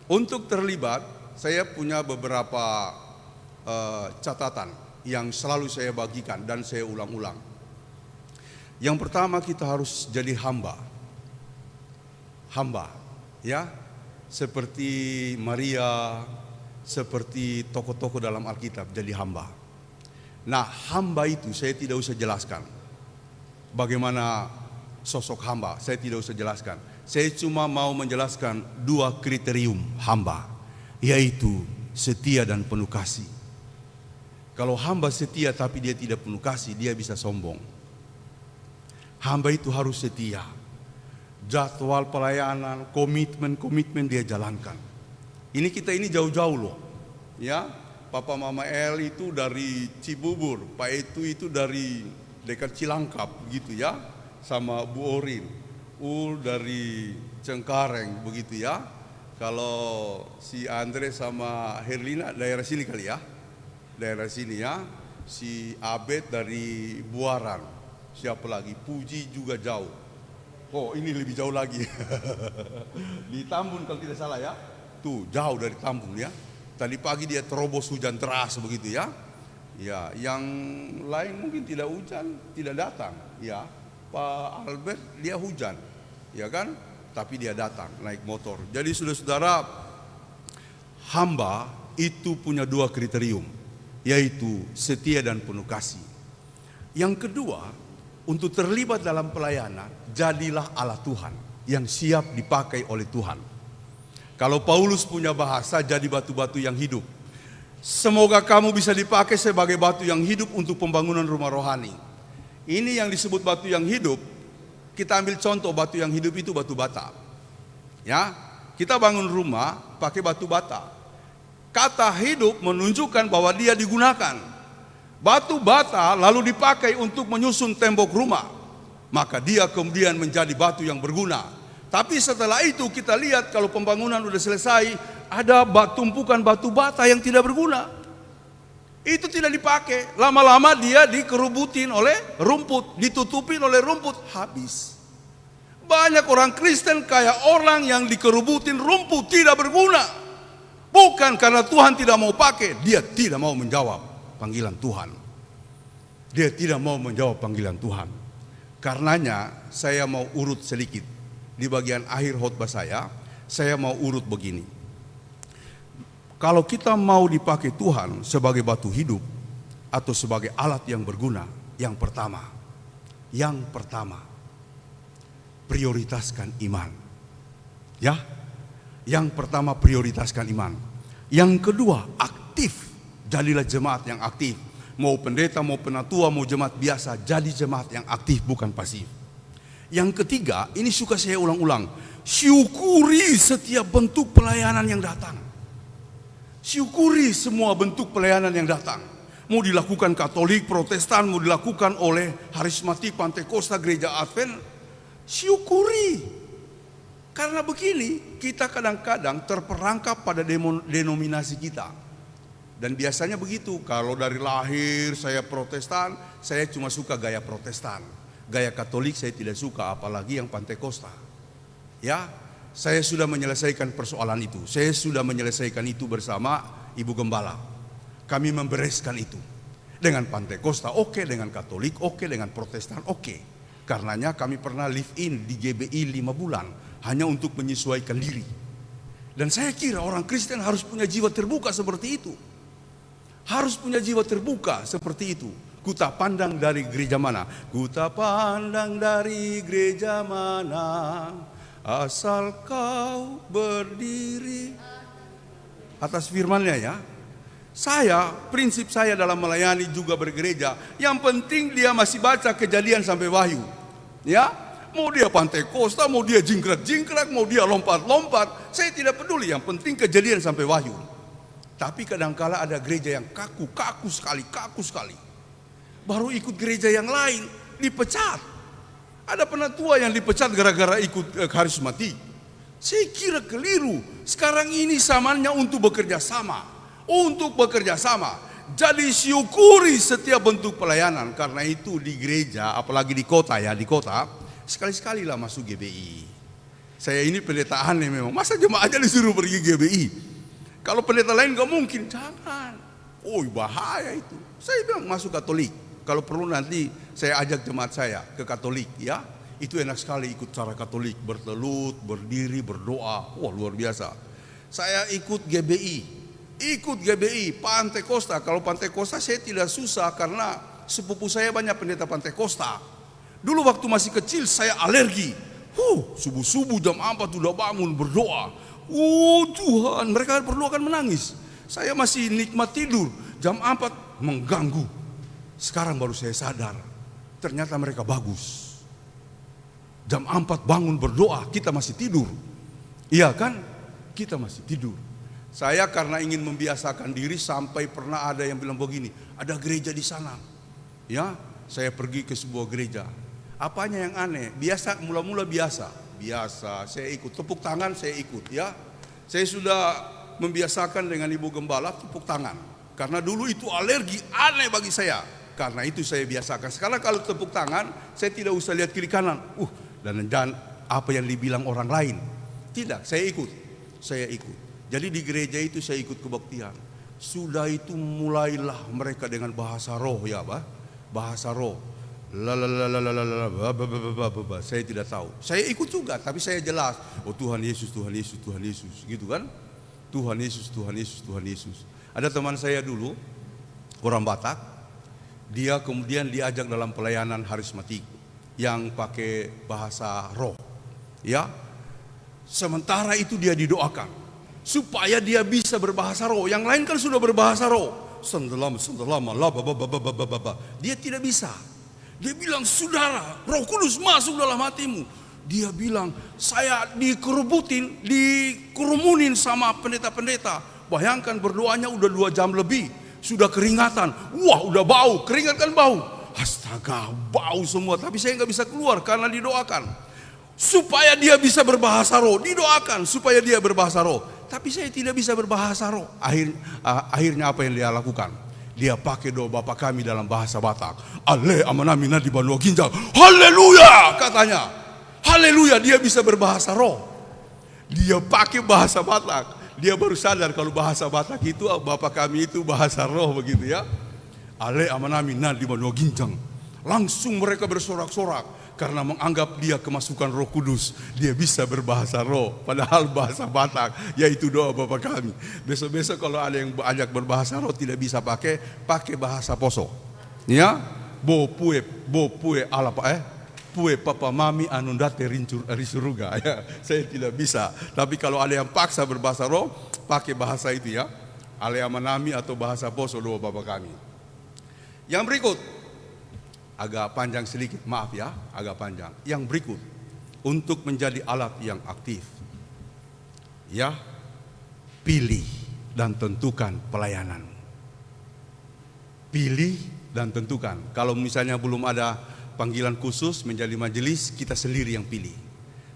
Untuk terlibat, saya punya beberapa catatan yang selalu saya bagikan dan saya ulang-ulang. Yang pertama, kita harus jadi hamba. Hamba, ya. Seperti Maria, seperti tokoh-tokoh dalam Alkitab jadi hamba. Nah, hamba itu saya tidak usah jelaskan. Bagaimana sosok hamba, saya tidak usah jelaskan. Saya cuma mau menjelaskan 2 kriterium hamba, yaitu setia dan penuh kasih. Kalau hamba setia tapi dia tidak penuh kasih, dia bisa sombong. Hamba itu harus setia. Jadwal pelayanan, komitmen dia jalankan. Kita ini jauh-jauh loh. Ya, Papa Mama El itu dari Cibubur, Pak itu dari dekat Cilangkap begitu ya, sama Bu Orin. Dari Cengkareng begitu ya. Kalau si Andre sama Herlina daerah sini kali ya. Daerah sini ya. Si Abed dari Buaran. Siapa lagi? Puji juga jauh. Oh, ini lebih jauh lagi. Di Tambun kalau tidak salah ya. Tuh, jauh dari Tambun ya. Tadi pagi dia terobos hujan deras begitu ya. Ya, yang lain mungkin tidak hujan, tidak datang ya. Pak Albert dia hujan. Ya kan? Tapi dia datang naik motor. Jadi saudara-saudara, hamba itu punya dua kriterium, yaitu setia dan penuh kasih. Yang kedua, untuk terlibat dalam pelayanan, jadilah alat Tuhan yang siap dipakai oleh Tuhan. Kalau Paulus punya bahasa, jadi batu-batu yang hidup. Semoga kamu bisa dipakai sebagai batu yang hidup untuk pembangunan rumah rohani. Ini yang disebut batu yang hidup. Kita ambil contoh batu yang hidup itu batu bata. Ya, kita bangun rumah pakai batu bata. Kata hidup menunjukkan bahwa dia digunakan. Batu bata lalu dipakai untuk menyusun tembok rumah. Maka dia kemudian menjadi batu yang berguna. Tapi setelah itu kita lihat kalau pembangunan sudah selesai, ada tumpukan batu bata yang tidak berguna. Itu tidak dipakai. Lama-lama dia dikerubutin oleh rumput, ditutupin oleh rumput, habis. Banyak orang Kristen kayak orang yang dikerubutin rumput, tidak berguna. Bukan karena Tuhan tidak mau pakai, dia tidak mau menjawab panggilan Tuhan. Dia tidak mau menjawab panggilan Tuhan. Karenanya saya mau urut sedikit. Di bagian akhir khotbah saya mau urut begini. Kalau kita mau dipakai Tuhan sebagai batu hidup atau sebagai alat yang berguna, yang pertama, prioritaskan iman. Ya, yang pertama prioritaskan iman. Yang kedua, aktif. Jadilah jemaat yang aktif. Mau pendeta, mau penatua, mau jemaat biasa, jadi jemaat yang aktif bukan pasif. Yang ketiga, ini suka saya ulang-ulang, syukuri setiap bentuk pelayanan yang datang. Syukuri semua bentuk pelayanan yang datang. Mau dilakukan Katolik, Protestan, mau dilakukan oleh Harismatik, Pantekosta, Gereja Advent, syukuri. Karena begini, kita kadang-kadang terperangkap pada denominasi kita. Dan biasanya begitu, kalau dari lahir saya Protestan, saya cuma suka gaya Protestan. Gaya Katolik saya tidak suka, apalagi yang Pantekosta. Ya, saya sudah menyelesaikan persoalan itu. Saya sudah menyelesaikan itu bersama Ibu Gembala. Kami membereskan itu. Dengan Pantekosta oke, dengan Katolik oke, dengan Protestan oke. Karenanya kami pernah live in di GBI 5 bulan. Hanya untuk menyesuaikan diri. Dan saya kira orang Kristen harus punya jiwa terbuka seperti itu. Harus punya jiwa terbuka seperti itu. Kuta pandang dari gereja mana? Kuta pandang dari gereja mana? Asal kau berdiri. Atas firman-Nya ya. Prinsip saya dalam melayani juga bergereja, yang penting dia masih baca Kejadian sampai Wahyu. Ya, mau dia Pantekosta, mau dia jingkrak-jingkrak, mau dia lompat-lompat, saya tidak peduli, yang penting Kejadian sampai Wahyu. Tapi kadangkala ada gereja yang kaku sekali. Baru ikut gereja yang lain, dipecat. Ada penatua yang dipecat gara-gara ikut karismatik. Saya kira keliru. Sekarang ini samanya untuk bekerja sama. Jadi syukuri setiap bentuk pelayanan. Karena itu di gereja, apalagi di kota, sekali-sekali lah masuk GBI. Saya ini pendeta aneh memang. Masa jemaah aja disuruh pergi GBI? Kalau pendeta lain gak mungkin, jangan. Oh bahaya itu. Saya bilang masuk Katolik. Kalau perlu nanti saya ajak jemaat saya ke Katolik ya. Itu enak sekali ikut cara Katolik, bertelut, berdiri, berdoa. Wah luar biasa. Saya ikut GBI, Pantekosta. Kalau Pantekosta saya tidak susah karena sepupu saya banyak pendeta Pantekosta. Dulu waktu masih kecil saya alergi. Subuh-subuh jam 4 sudah bangun berdoa. Tuhan, mereka berdoa kan menangis. Saya masih nikmat tidur. Jam 4 mengganggu. Sekarang baru saya sadar, ternyata mereka bagus. Jam 4 bangun berdoa, kita masih tidur. Iya kan? Kita masih tidur. Saya karena ingin membiasakan diri sampai pernah ada yang bilang begini, ada gereja di sana. Ya, saya pergi ke sebuah gereja. Apanya yang aneh? Biasa, mula-mula biasa, saya ikut, tepuk tangan saya ikut ya. Saya sudah membiasakan dengan ibu gembala tepuk tangan. Karena dulu itu alergi aneh bagi saya. Karena itu saya biasakan. Sekarang kalau tepuk tangan, saya tidak usah lihat kiri kanan. Dan apa yang dibilang orang lain. Tidak, saya ikut. Jadi di gereja itu saya ikut kebaktian. Sudah itu mulailah mereka dengan bahasa roh ya, bahasa roh. Saya tidak tahu. Saya ikut juga, tapi saya jelas. Oh Tuhan Yesus, Tuhan Yesus, Tuhan Yesus, gitu kan? Tuhan Yesus, Tuhan Yesus, Tuhan Yesus. Ada teman saya dulu, orang Batak. Dia kemudian diajak dalam pelayanan harismatik yang pakai bahasa roh. Ya, sementara itu dia didoakan supaya dia bisa berbahasa roh. Yang lain kan sudah berbahasa roh. Dia tidak bisa. Dia bilang, saudara, Roh Kudus masuk dalam hatimu. Dia bilang, saya dikerumunin sama pendeta-pendeta. Bayangkan berdoanya udah 2 jam lebih. Sudah keringatan. Wah, udah bau. Keringat kan bau. Astaga, bau semua. Tapi saya nggak bisa keluar karena didoakan. Supaya dia bisa berbahasa roh. Didoakan supaya dia berbahasa roh. Tapi saya tidak bisa berbahasa roh. Akhirnya apa yang dia lakukan? Dia pakai doa Bapa kami dalam bahasa Batak. Ale amanamina di Banua Ginjal. Haleluya katanya. Haleluya, dia bisa berbahasa roh. Dia pakai bahasa Batak. Dia baru sadar kalau bahasa Batak itu Bapa kami itu bahasa roh begitu ya. Ale amanamina di Banua Ginjal. Langsung mereka bersorak-sorak. Karena menganggap dia kemasukan Roh Kudus, dia bisa berbahasa roh. Padahal bahasa Batak, yaitu doa Bapa kami. Besok-besok kalau ada yang ajak berbahasa roh tidak bisa pakai bahasa Poso. Ya, bo pue ala pue papa mami anundate risuruga. Ya, saya tidak bisa. Tapi kalau ada yang paksa berbahasa roh, pakai bahasa itu ya. Ale amanami atau bahasa Poso doa Bapa kami. Yang berikut. Agak panjang sedikit, maaf ya, agak panjang. Yang berikut, untuk menjadi alat yang aktif. Ya, pilih dan tentukan pelayanan. Pilih dan tentukan. Kalau misalnya belum ada panggilan khusus menjadi majelis, kita sendiri yang pilih.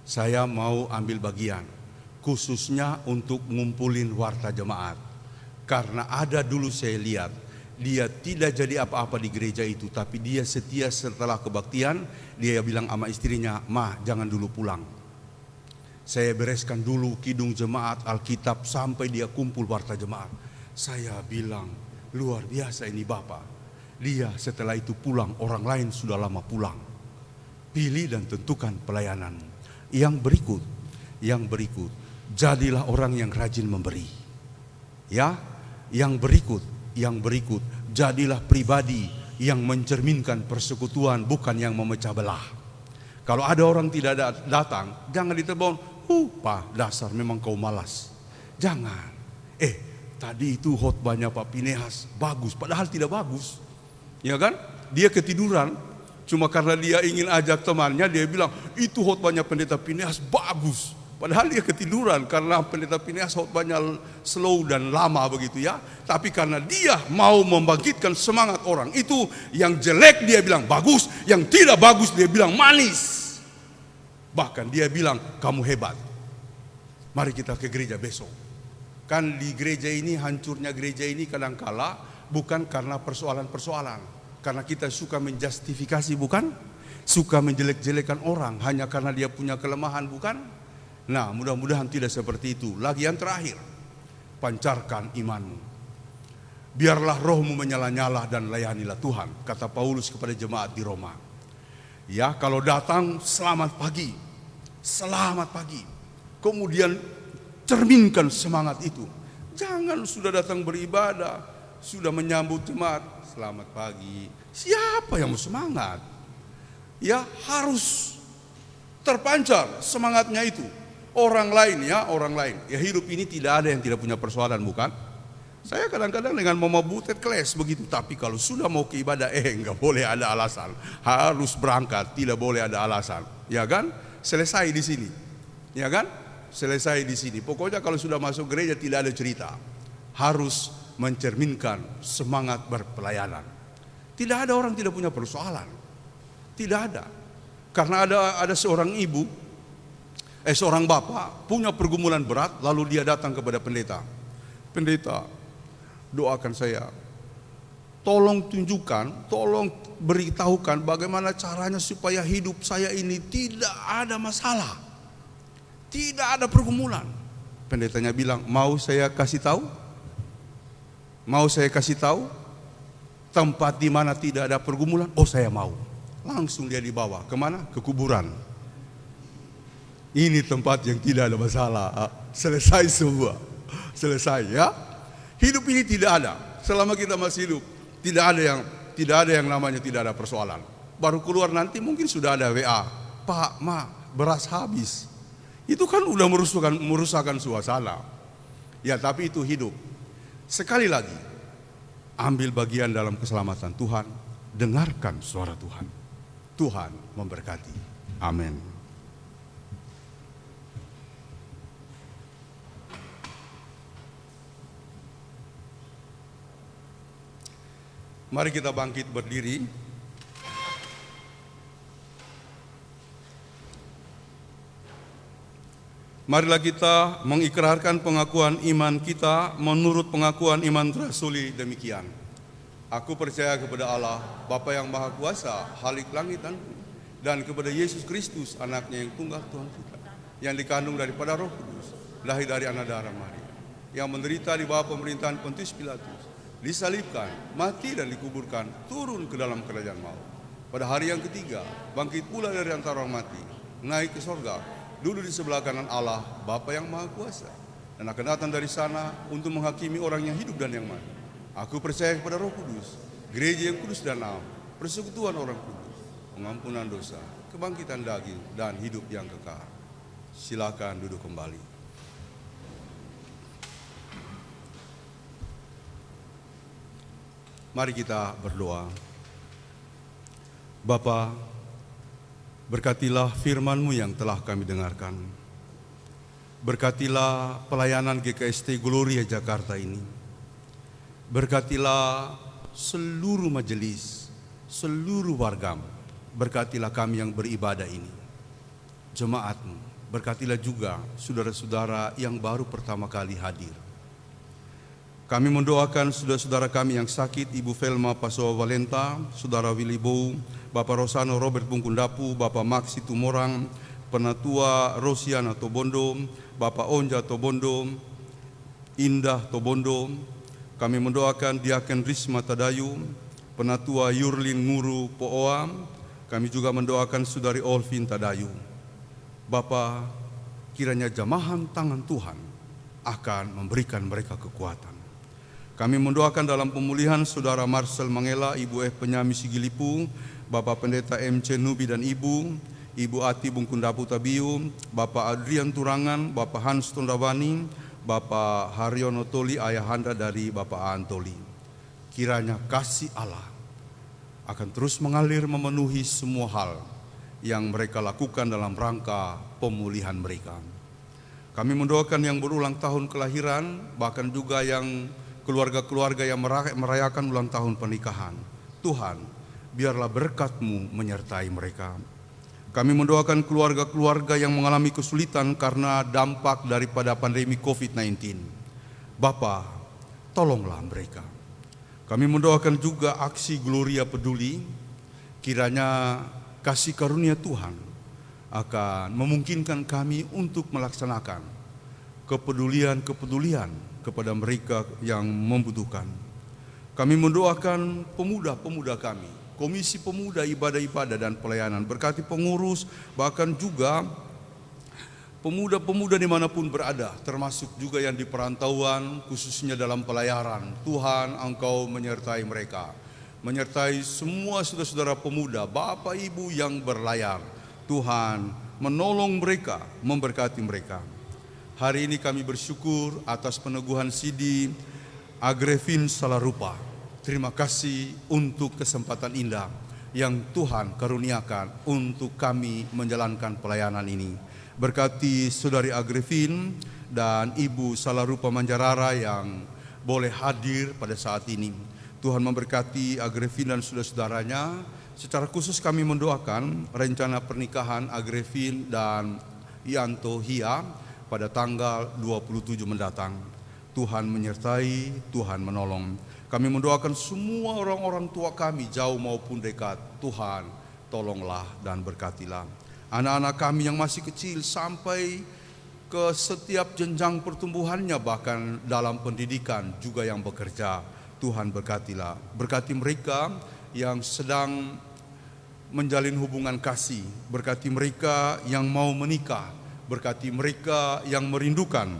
Saya mau ambil bagian, khususnya untuk ngumpulin warta jemaat. Karena ada dulu saya lihat, dia tidak jadi apa-apa di gereja itu, tapi dia setia setelah kebaktian. Dia bilang sama istrinya, "Ma, jangan dulu pulang. Saya bereskan dulu kidung jemaat, Alkitab sampai dia kumpul warta jemaat." Saya bilang, luar biasa ini Bapak. Dia setelah itu pulang, orang lain sudah lama pulang. Pilih dan tentukan pelayananmu. Yang berikut, jadilah orang yang rajin memberi. Ya, yang berikut, jadilah pribadi yang mencerminkan persekutuan, bukan yang memecah belah. Kalau ada orang tidak datang, jangan ditelepon, Pak, dasar memang kau malas. Jangan. Tadi itu khotbahnya Pak Pinehas bagus, padahal tidak bagus. Ya kan? Dia ketiduran, cuma karena dia ingin ajak temannya, dia bilang, itu khotbahnya Pendeta Pinehas bagus. Padahal dia ketiduran karena Pendeta Pinehas khotbahnya slow dan lama begitu ya. Tapi karena dia mau membangkitkan semangat orang, itu yang jelek dia bilang bagus, yang tidak bagus dia bilang manis. Bahkan dia bilang kamu hebat. Mari kita ke gereja besok. Kan di gereja ini, hancurnya gereja ini kadangkala bukan karena persoalan-persoalan. Karena kita suka menjustifikasi, bukan? Suka menjelek-jelekan orang hanya karena dia punya kelemahan, bukan? Nah, mudah-mudahan tidak seperti itu. Lagi yang terakhir, pancarkan imanmu. Biarlah rohmu menyala-nyala dan layanilah Tuhan, kata Paulus kepada jemaat di Roma. Ya, kalau datang selamat pagi. Selamat pagi. Kemudian cerminkan semangat itu. Jangan sudah datang beribadah, sudah menyambut jemaat, selamat pagi. Siapa yang mau semangat? Ya, harus terpancar semangatnya itu. Orang lain. Ya hidup ini tidak ada yang tidak punya persoalan, bukan? Saya kadang-kadang dengan mama butet kelas begitu. Tapi kalau sudah mau ke ibadah, enggak boleh ada alasan. Harus berangkat, tidak boleh ada alasan. Ya kan? Selesai di sini. Ya kan? Selesai di sini. Pokoknya kalau sudah masuk gereja tidak ada cerita. Harus mencerminkan semangat berpelayanan. Tidak ada orang tidak punya persoalan. Tidak ada. Karena ada seorang ibu, seorang bapak punya pergumulan berat, lalu dia datang kepada pendeta. Pendeta, doakan saya. Tolong tunjukkan, tolong beritahukan bagaimana caranya supaya hidup saya ini tidak ada masalah. Tidak ada pergumulan. Pendetanya bilang, mau saya kasih tahu? Mau saya kasih tahu tempat di mana tidak ada pergumulan? Oh, saya mau. Langsung dia dibawa kemana? Ke kuburan. Ini tempat yang tidak ada masalah. Selesai semua. Selesai ya. Hidup ini tidak ada. Selama kita masih hidup, tidak ada yang namanya tidak ada persoalan. Baru keluar nanti mungkin sudah ada WA. Pak, Ma, beras habis. Itu kan udah merusakkan suasana. Ya, tapi itu hidup. Sekali lagi, ambil bagian dalam keselamatan Tuhan. Dengarkan suara Tuhan. Tuhan memberkati. Amin. Mari kita bangkit berdiri. Marilah kita mengikrarkan pengakuan iman kita menurut pengakuan iman rasuli demikian. Aku percaya kepada Allah, Bapa yang Maha Kuasa, Khalik langit dan bumi, dan kepada Yesus Kristus, anaknya yang tunggal Tuhan kita, yang dikandung daripada Roh Kudus, lahir dari anak darah Maria, yang menderita di bawah pemerintahan Pontius Pilatus, disalibkan, mati dan dikuburkan, turun ke dalam kerajaan maut. Pada hari yang ketiga, bangkit pula dari antara orang mati, naik ke sorga, duduk di sebelah kanan Allah, Bapa yang Maha Kuasa, dan akan datang dari sana untuk menghakimi orang yang hidup dan yang mati. Aku percaya kepada Roh Kudus, gereja yang kudus dan am, persekutuan orang kudus, pengampunan dosa, kebangkitan daging, dan hidup yang kekal. Silakan duduk kembali. Mari kita berdoa. Bapa, berkatilah firman-Mu yang telah kami dengarkan. Berkatilah pelayanan GKST Gloria Jakarta ini. Berkatilah seluruh majelis, seluruh warga. Berkatilah kami yang beribadah ini. Jemaat-Mu, berkatilah juga saudara-saudara yang baru pertama kali hadir. Kami mendoakan saudara-saudara kami yang sakit, Ibu Velma Pasowa Valenta, Saudara Willy Bow, Bapak Rosano Robert Bungkundapu, Bapak Maksi Tumorang, Penatua Rosiana Tobondo, Bapak Onja Tobondo, Indah Tobondo. Kami mendoakan Diaken Risma Tadayu, Penatua Yurlin Nguru Pooa. Kami juga mendoakan Saudari Olvin Tadayu. Bapa, kiranya jamahan tangan Tuhan akan memberikan mereka kekuatan. Kami mendoakan dalam pemulihan Saudara Marcel Mangela, Ibu F. Penyami Sigilipu, Bapak Pendeta MC Nubi dan Ibu Ati Bungkundapu Tabiu, Bapak Adrian Turangan, Bapak Hans Tondawani, Bapak Haryono Toli, ayahanda dari Bapak Antoli. Kiranya kasih Allah akan terus mengalir memenuhi semua hal yang mereka lakukan dalam rangka pemulihan mereka. Kami mendoakan yang berulang tahun kelahiran, bahkan juga yang keluarga-keluarga yang merayakan ulang tahun pernikahan. Tuhan, biarlah berkat-Mu menyertai mereka. Kami mendoakan keluarga-keluarga yang mengalami kesulitan karena dampak daripada pandemi COVID-19. Bapa, tolonglah mereka. Kami mendoakan juga aksi Gloria Peduli. Kiranya kasih karunia Tuhan akan memungkinkan kami untuk melaksanakan kepedulian kepada mereka yang membutuhkan. Kami mendoakan pemuda-pemuda kami, Komisi Pemuda Ibadah-Ibadah dan Pelayanan, berkati pengurus, bahkan juga pemuda-pemuda dimanapun berada, termasuk juga yang di perantauan, khususnya dalam pelayaran. Tuhan, Engkau menyertai mereka, menyertai semua saudara-saudara pemuda, Bapak Ibu yang berlayar. Tuhan, menolong mereka, memberkati mereka. Hari ini kami bersyukur atas peneguhan Sidi Agrevin Salarupa. Terima kasih untuk kesempatan indah yang Tuhan karuniakan untuk kami menjalankan pelayanan ini. Berkati Saudari Agrevin dan Ibu Salarupa Manjarara yang boleh hadir pada saat ini. Tuhan memberkati Agrevin dan saudara-saudaranya. Secara khusus kami mendoakan rencana pernikahan Agrevin dan Yanto Hia pada tanggal 27 mendatang. Tuhan menyertai, Tuhan menolong. Kami mendoakan semua orang-orang tua kami jauh maupun dekat. Tuhan tolonglah dan berkatilah. Anak-anak kami yang masih kecil sampai ke setiap jenjang pertumbuhannya, bahkan dalam pendidikan juga yang bekerja. Tuhan berkatilah. Berkati mereka yang sedang menjalin hubungan kasih. Berkati mereka yang mau menikah. Berkati mereka yang merindukan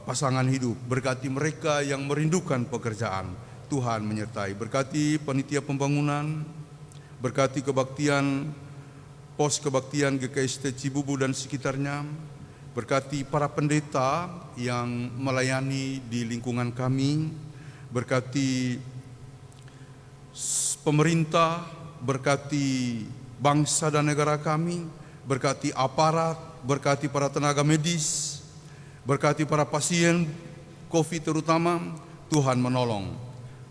pasangan hidup. Berkati mereka yang merindukan pekerjaan. Tuhan menyertai. Berkati panitia pembangunan. Berkati kebaktian, pos kebaktian GKST Cibubu dan sekitarnya. Berkati para pendeta yang melayani di lingkungan kami. Berkati pemerintah, berkati bangsa dan negara kami, berkati aparat, berkati para tenaga medis, berkati para pasien COVID terutama. Tuhan menolong.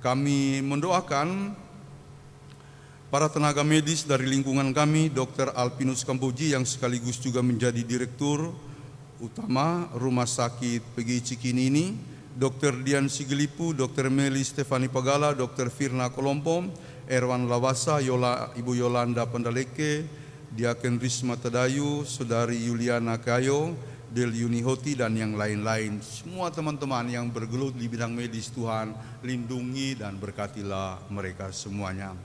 Kami mendoakan para tenaga medis dari lingkungan kami, Dr. Alpinus Kamboji yang sekaligus juga menjadi Direktur Utama Rumah Sakit PGI Cikini ini, Dr. Dian Sigelipu, Dr. Meli Stefani Pagala, Dr. Firna Kolompo, Erwan Lawasa, Ibu Yolanda Pendaleke, Diaken Risma Tadayu, Saudari Yuliana Kayo, Del Yunihoti dan yang lain-lain. Semua teman-teman yang bergelut di bidang medis, Tuhan lindungi dan berkatilah mereka semuanya.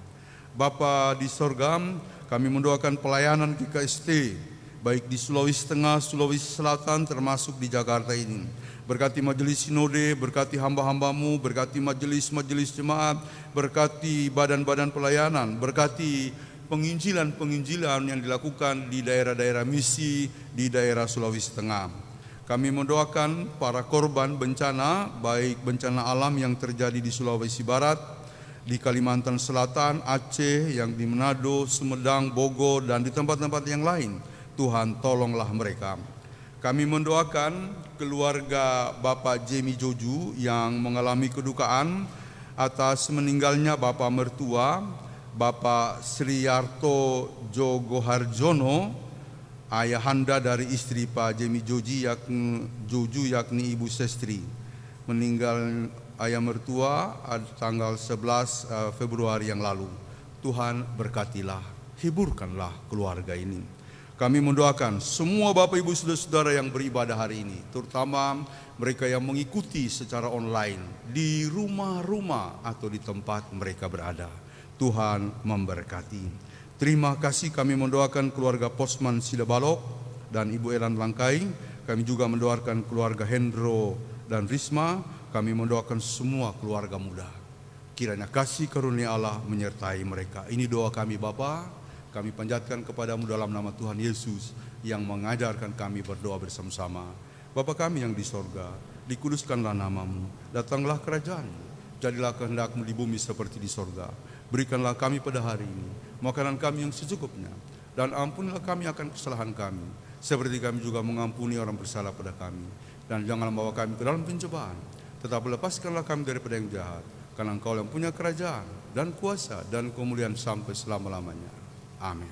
Bapa di sorga, kami mendoakan pelayanan GKST baik di Sulawesi Tengah, Sulawesi Selatan termasuk di Jakarta ini. Berkati majelis sinode, berkati hamba-hambamu, berkati majelis-majelis jemaat, berkati badan-badan pelayanan, berkati penginjilan-penginjilan yang dilakukan di daerah-daerah misi di daerah Sulawesi Tengah. Kami mendoakan para korban bencana, baik bencana alam yang terjadi di Sulawesi Barat, di Kalimantan Selatan, Aceh, yang di Manado, Sumedang, Bogor, dan di tempat-tempat yang lain. Tuhan tolonglah mereka. Kami mendoakan keluarga Bapak Jemi Joju yang mengalami kedukaan atas meninggalnya Bapak mertua, Bapak Sriyarto Jogoharjono, ayahanda dari istri Pak Jemi Joju yakni Ibu Sestri. Meninggal ayah mertua tanggal 11 Februari yang lalu. Tuhan berkatilah, hiburkanlah keluarga ini. Kami mendoakan semua Bapak Ibu Saudara-saudara yang beribadah hari ini, terutama mereka yang mengikuti secara online di rumah-rumah atau di tempat mereka berada. Tuhan memberkati. Terima kasih. Kami mendoakan keluarga Posman Sidabalok dan Ibu Elan Langkai. Kami juga mendoakan keluarga Hendro dan Risma. Kami mendoakan semua keluarga muda. Kiranya kasih karunia Allah menyertai mereka. Ini doa kami Bapa. Kami panjatkan kepadamu dalam nama Tuhan Yesus yang mengajarkan kami berdoa bersama-sama. Bapa kami yang di sorga, dikuduskanlah namamu, datanglah kerajaanmu, jadilah kehendakmu di bumi seperti di sorga. Berikanlah kami pada hari ini makanan kami yang secukupnya, dan ampunilah kami akan kesalahan kami, seperti kami juga mengampuni orang bersalah pada kami. Dan janganlah membawa kami ke dalam pencobaan, tetapi lepaskanlah kami daripada yang jahat, karena Engkau yang punya kerajaan dan kuasa dan kemuliaan sampai selama-lamanya. Amin.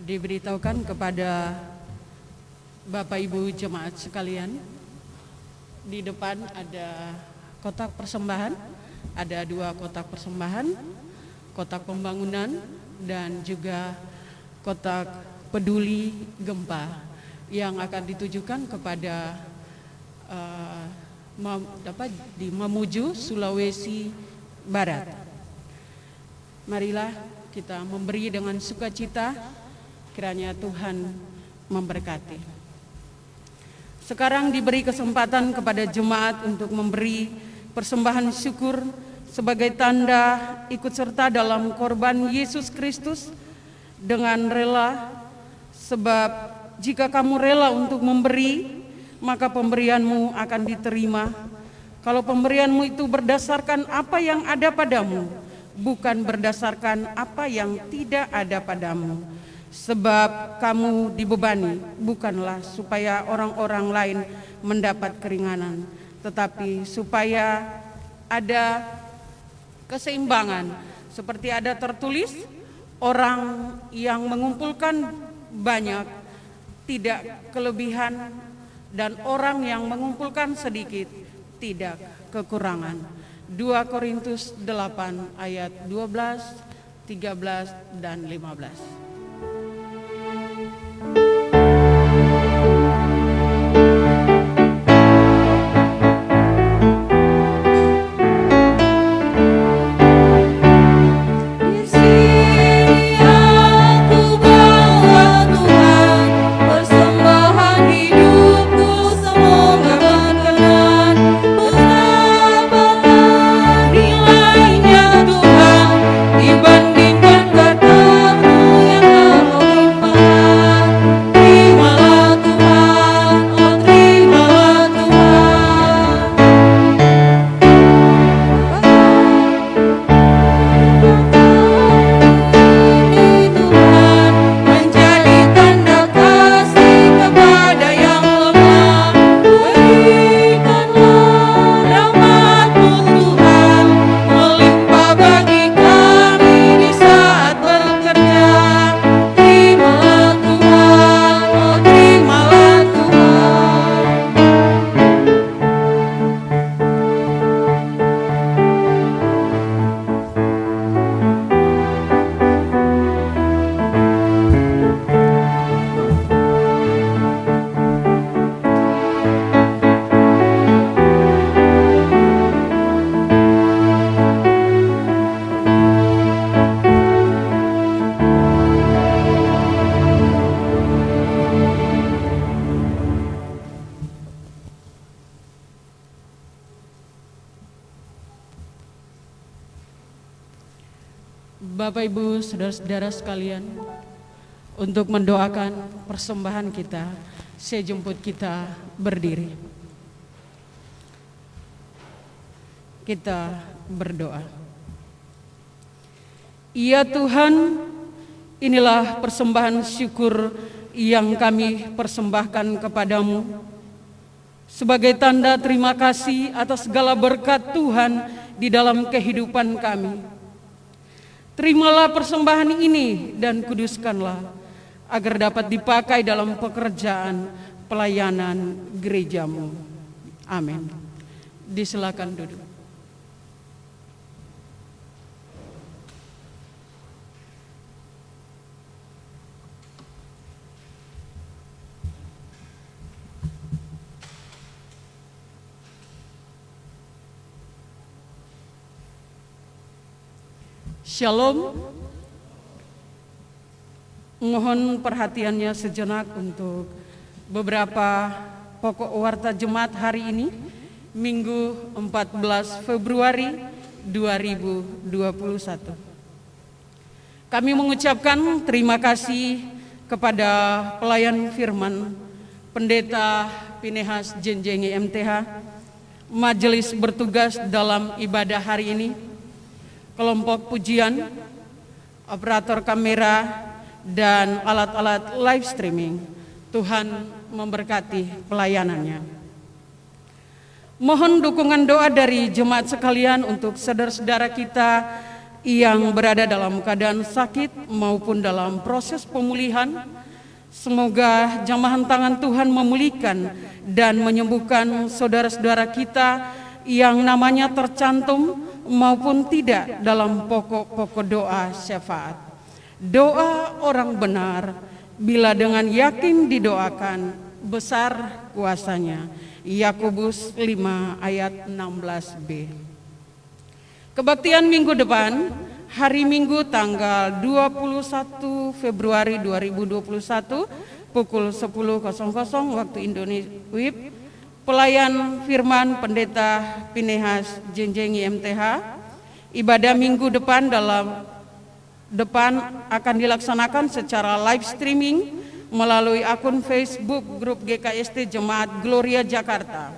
Diberitahukan kepada Bapak Ibu jemaat sekalian, di depan ada kotak persembahan, ada 2 kotak persembahan, kotak pembangunan dan juga kotak peduli gempa yang akan ditujukan kepada di Mamuju, Sulawesi Barat. Marilah kita memberi dengan sukacita, kiranya Tuhan memberkati. Sekarang diberi kesempatan kepada jemaat untuk memberi persembahan syukur sebagai tanda ikut serta dalam korban Yesus Kristus dengan rela, sebab jika kamu rela untuk memberi, maka pemberianmu akan diterima. kalau pemberianmu itu berdasarkan apa yang ada padamu, bukan berdasarkan apa yang tidak ada padamu. Sebab kamu dibebani bukanlah supaya orang-orang lain mendapat keringanan, tetapi supaya ada keseimbangan. Seperti ada tertulis, orang yang mengumpulkan banyak tidak kelebihan, dan orang yang mengumpulkan sedikit tidak kekurangan. 2 Korintus 8 ayat 12, 13, dan 15. Dibandingkan katamu yang Bapak Ibu, saudara-saudara sekalian, untuk mendoakan persembahan kita, saya jemput kita berdiri. Kita berdoa. Ya Tuhan, inilah persembahan syukur yang kami persembahkan kepadamu sebagai tanda terima kasih atas segala berkat Tuhan di dalam kehidupan kami. Terimalah persembahan ini dan kuduskanlah agar dapat dipakai dalam pekerjaan pelayanan gerejamu. Amin. Disilakan duduk. Shalom. Mohon perhatiannya sejenak untuk beberapa pokok warta jemaat hari ini, Minggu 14 Februari 2021. Kami mengucapkan terima kasih kepada pelayan firman Pendeta Pinehas Jenjengi MTH, majelis bertugas dalam ibadah hari ini, kelompok pujian, operator kamera, dan alat-alat live streaming. Tuhan memberkati pelayanannya. Mohon dukungan doa dari jemaat sekalian untuk saudara-saudara kita yang berada dalam keadaan sakit maupun dalam proses pemulihan. Semoga jamahan tangan Tuhan memulihkan dan menyembuhkan saudara-saudara kita yang namanya tercantum maupun tidak dalam pokok-pokok doa syafaat. Doa orang benar bila dengan yakin didoakan, besar kuasanya. Yakobus 5 ayat 16b. Kebaktian minggu depan, hari Minggu tanggal 21 Februari 2021 pukul 10.00 waktu Indonesia WIB. Pelayan firman Pendeta Pinehas Jenjengi MTH, ibadah minggu depan akan dilaksanakan secara live streaming melalui akun Facebook grup GKST Jemaat Gloria Jakarta.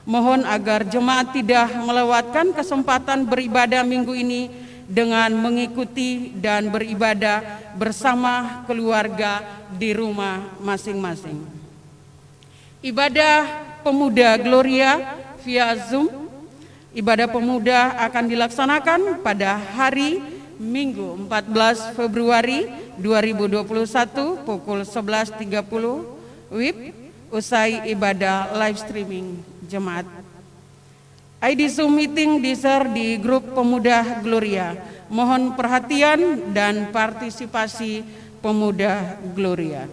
Mohon agar jemaat tidak melewatkan kesempatan beribadah minggu ini dengan mengikuti dan beribadah bersama keluarga di rumah masing-masing. Ibadah Pemuda Gloria via Zoom. Ibadah Pemuda akan dilaksanakan pada hari Minggu 14 Februari 2021 pukul 11.30 WIB usai ibadah live streaming jemaat. ID Zoom meeting di-share di grup Pemuda Gloria. Mohon perhatian dan partisipasi Pemuda Gloria.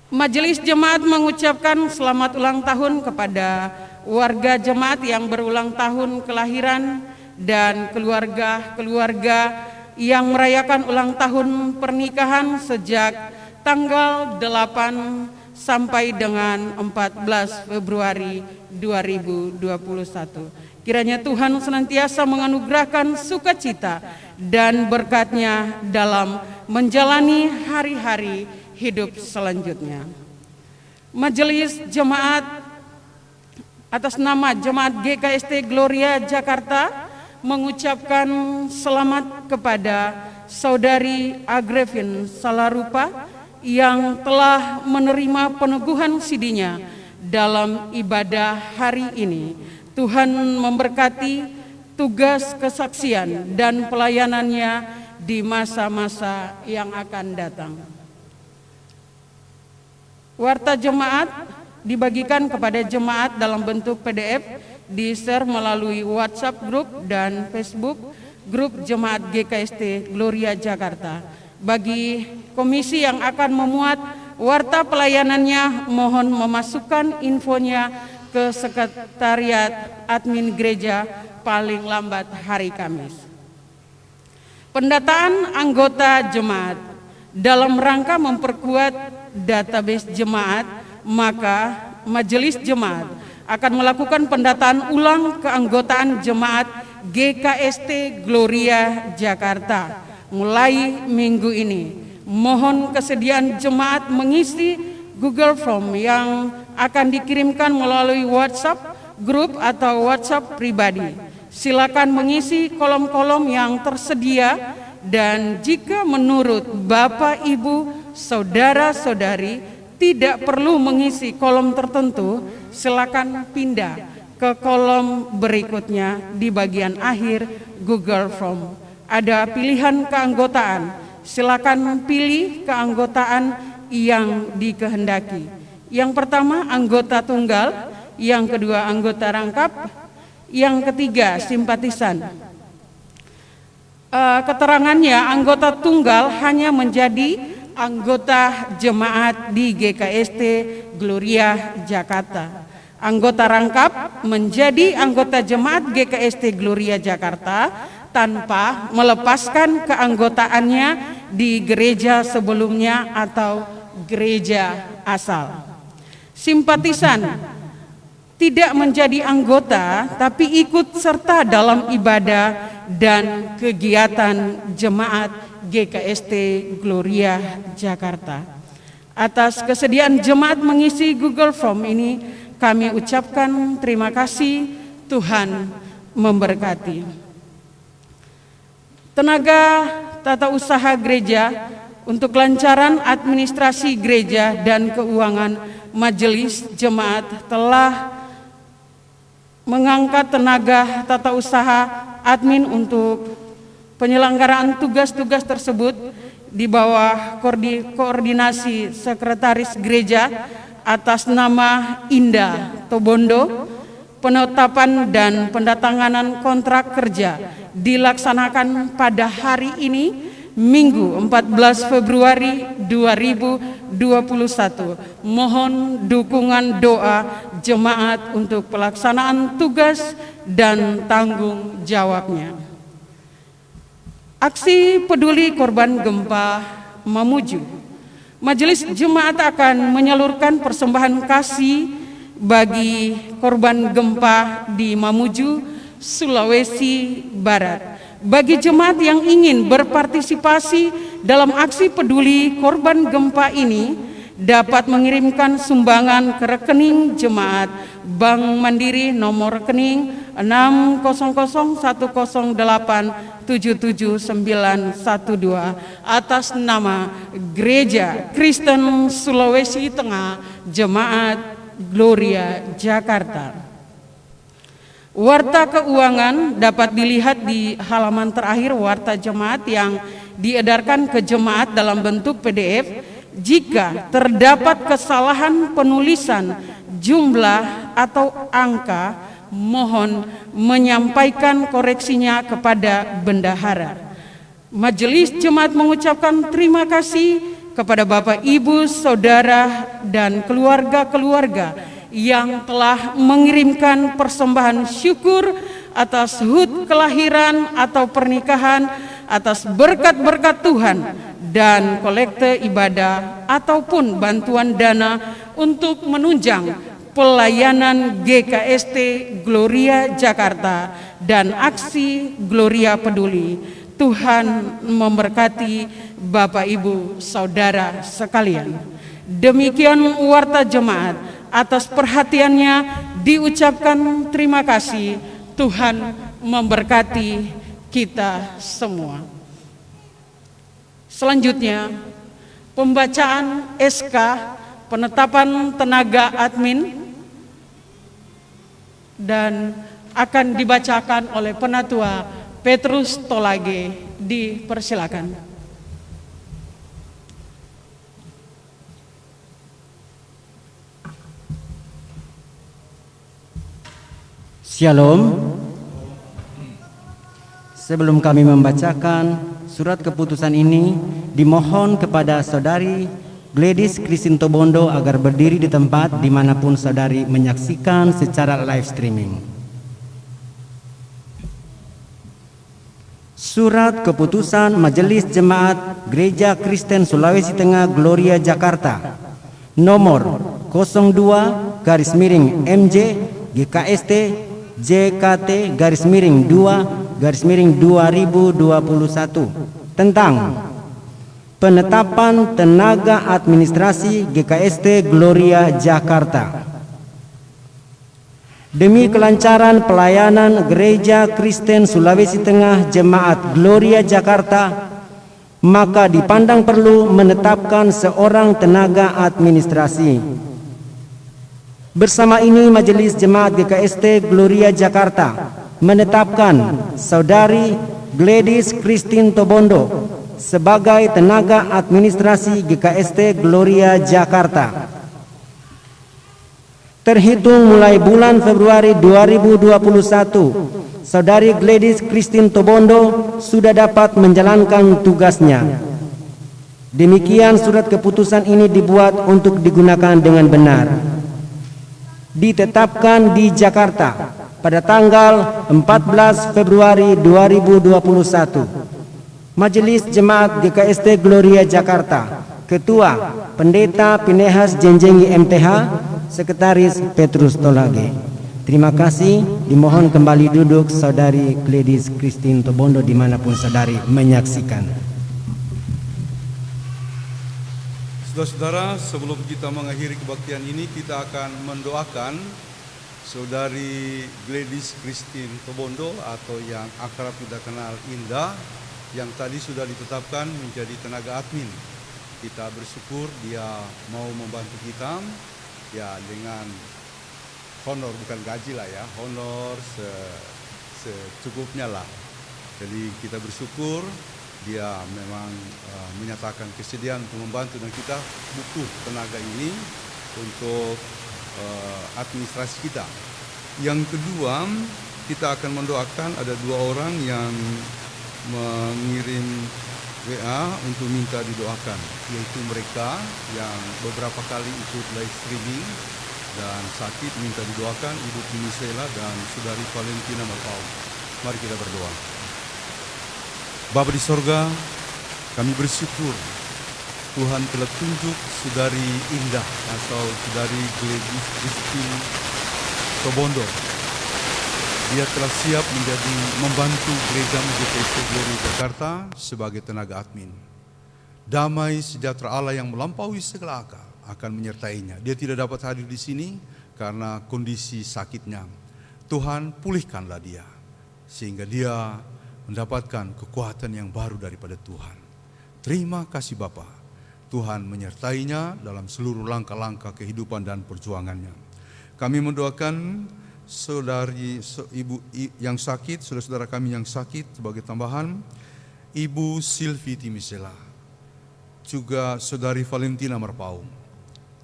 Majelis Jemaat mengucapkan selamat ulang tahun kepada warga jemaat yang berulang tahun kelahiran dan keluarga-keluarga yang merayakan ulang tahun pernikahan sejak tanggal 8 sampai dengan 14 Februari 2021. Kiranya Tuhan senantiasa menganugerahkan sukacita dan berkat-Nya dalam menjalani hari-hari hidup selanjutnya. Majelis Jemaat atas nama Jemaat GKST Gloria Jakarta mengucapkan selamat kepada Saudari Agrevin Salarupa yang telah menerima peneguhan sidinya dalam ibadah hari ini. Tuhan memberkati tugas kesaksian dan pelayanannya di masa-masa yang akan datang. Warta jemaat dibagikan kepada jemaat dalam bentuk PDF, di-share melalui WhatsApp grup dan Facebook grup Jemaat GKST Gloria Jakarta. Bagi komisi yang akan memuat warta pelayanannya, mohon memasukkan infonya ke sekretariat admin gereja paling lambat hari Kamis. Pendataan anggota jemaat dalam rangka memperkuat database jemaat, maka Majelis Jemaat akan melakukan pendataan ulang keanggotaan jemaat GKST Gloria Jakarta mulai minggu ini. Mohon kesediaan jemaat mengisi Google Form yang akan dikirimkan melalui WhatsApp grup atau WhatsApp pribadi. Silakan mengisi kolom-kolom yang tersedia, dan jika menurut Bapak, Ibu, saudara-saudari tidak perlu mengisi kolom tertentu, silakan pindah ke kolom berikutnya di bagian akhir Google Form. Ada pilihan keanggotaan, silakan pilih keanggotaan yang dikehendaki. Yang pertama anggota tunggal, yang kedua anggota rangkap, yang ketiga simpatisan. Keterangannya, anggota tunggal hanya menjadi anggota jemaat di GKST Gloria Jakarta. Anggota rangkap menjadi anggota jemaat GKST Gloria Jakarta tanpa melepaskan keanggotaannya di gereja sebelumnya atau gereja asal. Simpatisan tidak menjadi anggota tapi ikut serta dalam ibadah dan kegiatan jemaat GKST Gloria Jakarta. Atas kesediaan jemaat mengisi Google Form ini, kami ucapkan terima kasih. Tuhan memberkati. Tenaga tata usaha gereja untuk kelancaran administrasi gereja dan keuangan, Majelis Jemaat telah mengangkat tenaga tata usaha admin untuk penyelenggaraan tugas-tugas tersebut di bawah koordinasi sekretaris gereja atas nama Indah Tobondo. Penetapan dan pendatanganan kontrak kerja dilaksanakan pada hari ini, Minggu 14 Februari 2021. Mohon dukungan doa jemaat untuk pelaksanaan tugas dan tanggung jawabnya. Aksi peduli korban gempa Mamuju. Majelis Jemaat akan menyalurkan persembahan kasih bagi korban gempa di Mamuju, Sulawesi Barat. Bagi jemaat yang ingin berpartisipasi dalam aksi peduli korban gempa ini, dapat mengirimkan sumbangan ke rekening jemaat Bank Mandiri nomor rekening 6001008779912 atas nama Gereja Kristen Sulawesi Tengah Jemaat Gloria Jakarta. Warta keuangan dapat dilihat di halaman terakhir warta jemaat yang diedarkan ke jemaat dalam bentuk PDF. Jika terdapat kesalahan penulisan jumlah atau angka, mohon menyampaikan koreksinya kepada bendahara. Majelis Jemaat mengucapkan terima kasih kepada Bapak, Ibu, Saudara, dan keluarga-keluarga yang telah mengirimkan persembahan syukur atas HUT kelahiran atau pernikahan, atas berkat-berkat Tuhan, dan kolekte ibadah ataupun bantuan dana untuk menunjang pelayanan GKST Gloria Jakarta dan aksi Gloria Peduli. Tuhan memberkati Bapak, Ibu, Saudara sekalian. Demikian warta jemaat. Atas perhatiannya diucapkan terima kasih. Tuhan memberkati kita semua. Selanjutnya, pembacaan SK penetapan tenaga admin dan akan dibacakan oleh Penatua Petrus Tolage. Dipersilakan. Shalom. Sebelum kami membacakan surat keputusan ini, dimohon kepada Saudari Gladys Christine Tobondo agar berdiri di tempat dimanapun saudari menyaksikan secara live streaming. Surat keputusan Majelis Jemaat Gereja Kristen Sulawesi Tengah Gloria Jakarta nomor 02/MJ GKST JKT-2/2021 tentang penetapan tenaga administrasi GKST Gloria Jakarta. Demi kelancaran pelayanan Gereja Kristen Sulawesi Tengah Jemaat Gloria Jakarta, maka dipandang perlu menetapkan seorang tenaga administrasi. Bersama ini Majelis Jemaat GKST Gloria Jakarta menetapkan Saudari Gladys Christine Tobondo sebagai tenaga administrasi GKST Gloria Jakarta. Terhitung mulai bulan Februari 2021, Saudari Gladys Christine Tobondo sudah dapat menjalankan tugasnya. Demikian surat keputusan ini dibuat untuk digunakan dengan benar. Ditetapkan di Jakarta pada tanggal 14 Februari 2021. Majelis Jemaat GKST Gloria Jakarta, Ketua Pendeta Pinehas Jenjengi MTH, Sekretaris Petrus Tolage. Terima kasih. Dimohon kembali duduk Saudari Gladys Christine Tobondo dimanapun saudari menyaksikan. Saudara-saudara, sebelum kita mengakhiri kebaktian ini, kita akan mendoakan Saudari Gladys Christine Tobondo atau yang akrab kita kenal Indah, yang tadi sudah ditetapkan menjadi tenaga admin. Kita bersyukur dia mau membantu kita ya dengan honor, bukan gaji lah ya, honor secukupnya lah. Jadi kita bersyukur dia memang menyatakan kesediaan untuk membantu, dan kita butuh tenaga ini untuk administrasi kita. Yang kedua, kita akan mendoakan ada 2 orang yang mengirim WA untuk minta didoakan, yaitu mereka yang beberapa kali ikut live streaming dan sakit minta didoakan, Ibu Tinisela dan Saudari Valentina Marpau. Mari kita berdoa. Bapa di sorga, kami bersyukur Tuhan telah tunjuk Saudari Indah atau Saudari Gladys Christine Tobondo. Dia telah siap menjadi membantu Gereja GKST Gloria Jakarta sebagai tenaga admin. Damai sejahtera Allah yang melampaui segala akal akan menyertainya. Dia tidak dapat hadir di sini karena kondisi sakitnya. Tuhan, pulihkanlah dia, sehingga dia mendapatkan kekuatan yang baru daripada Tuhan. Terima kasih Bapa. Tuhan menyertainya dalam seluruh langkah-langkah kehidupan dan perjuangannya. Kami mendoakan ibu yang sakit, saudara-saudara kami yang sakit sebagai tambahan, Ibu Silvi Timisela, juga Saudari Valentina Merpaung.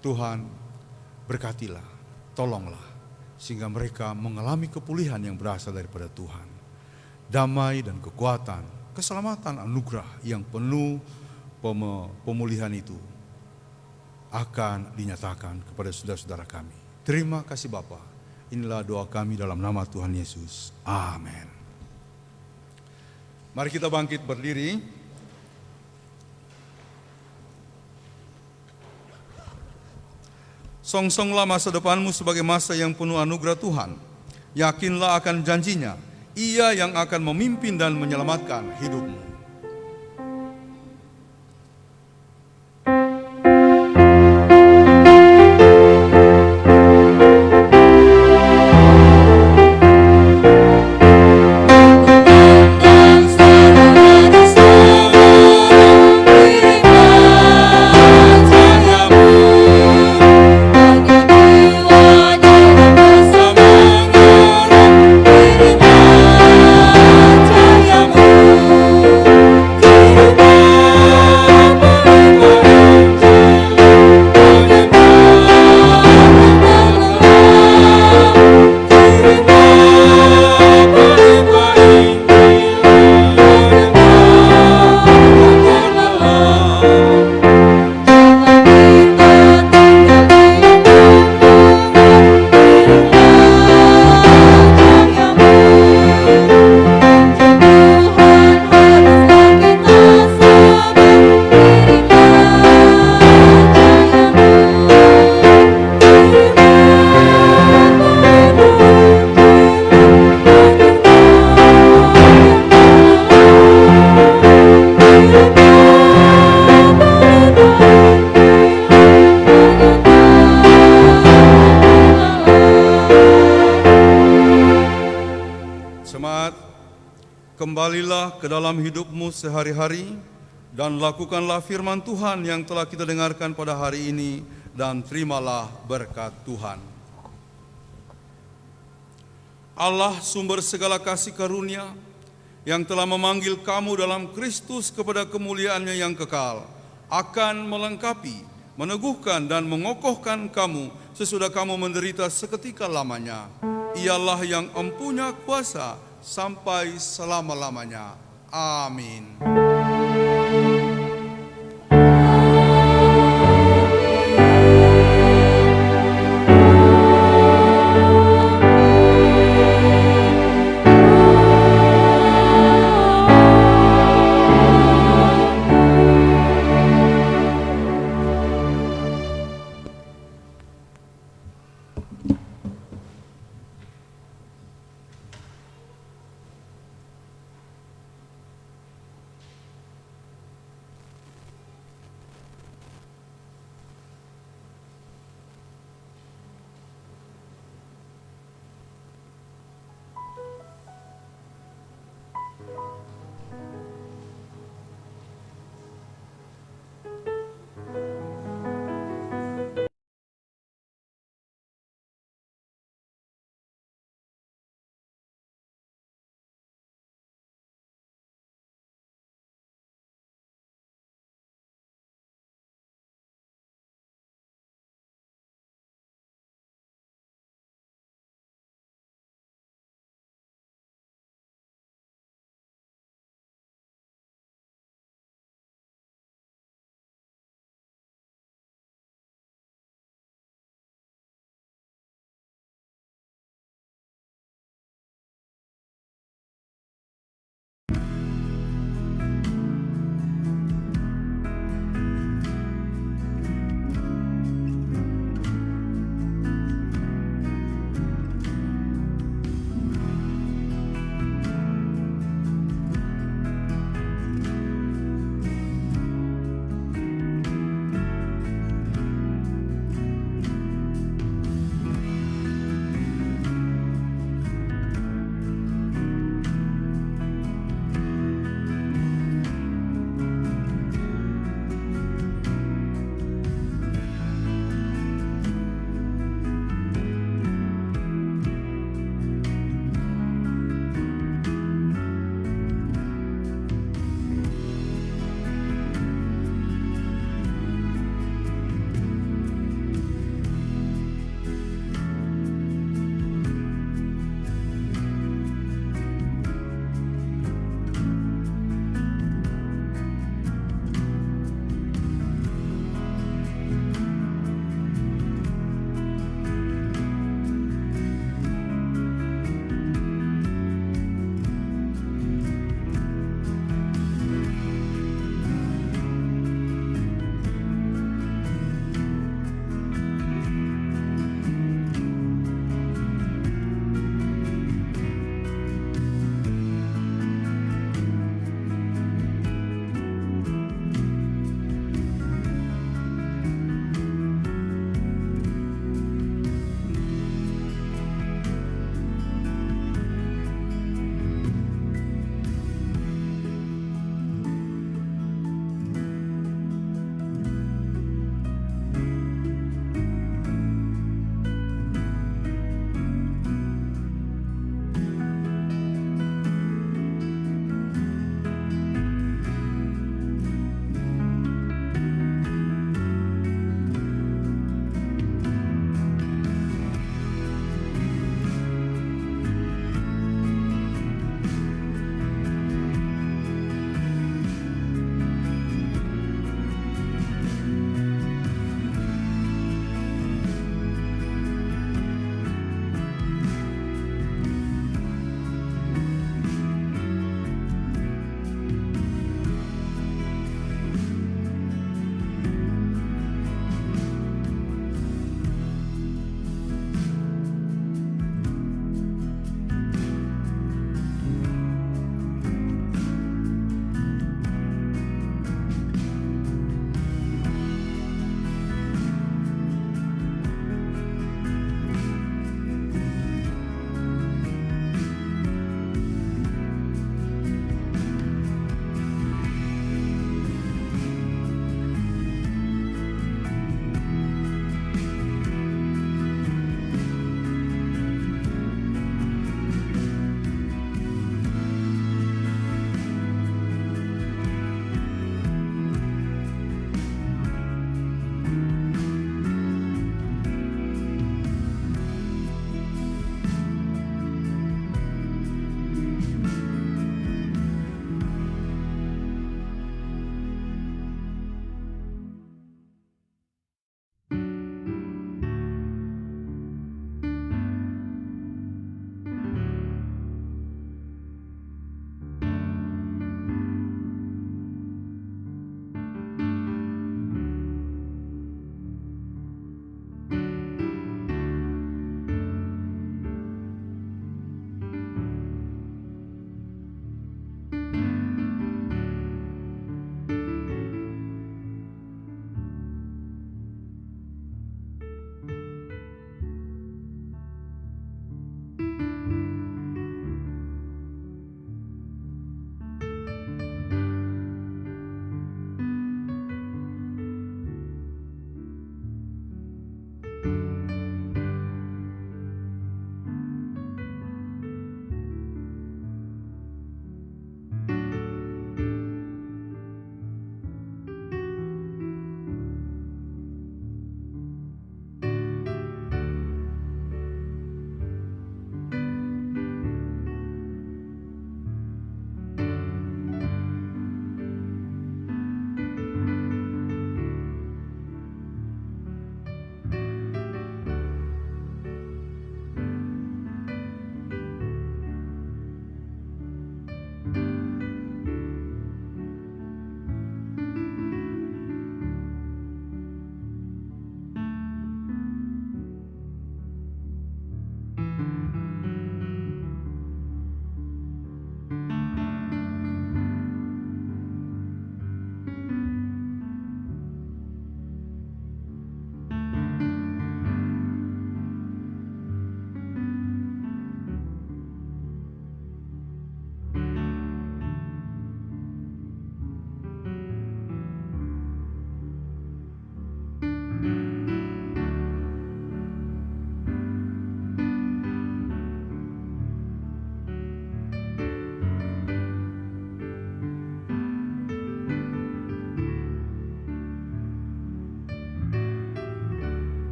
Tuhan berkatilah, tolonglah, sehingga mereka mengalami kepulihan yang berasal daripada Tuhan. Damai dan kekuatan, keselamatan, anugerah yang penuh pemulihan itu akan dinyatakan kepada saudara-saudara kami. Terima kasih Bapa. Inilah doa kami dalam nama Tuhan Yesus. Amin. Mari kita bangkit berdiri. Songsonglah masa depanmu sebagai masa yang penuh anugerah Tuhan. Yakinlah akan janjinya. Ia yang akan memimpin dan menyelamatkan hidupmu. Kembalilah ke dalam hidupmu sehari-hari dan lakukanlah firman Tuhan yang telah kita dengarkan pada hari ini, dan terimalah berkat Tuhan. Allah sumber segala kasih karunia yang telah memanggil kamu dalam Kristus kepada kemuliaannya yang kekal, akan melengkapi, meneguhkan dan mengokohkan kamu sesudah kamu menderita seketika lamanya. Ialah yang empunya kuasa sampai selama-lamanya. Amin.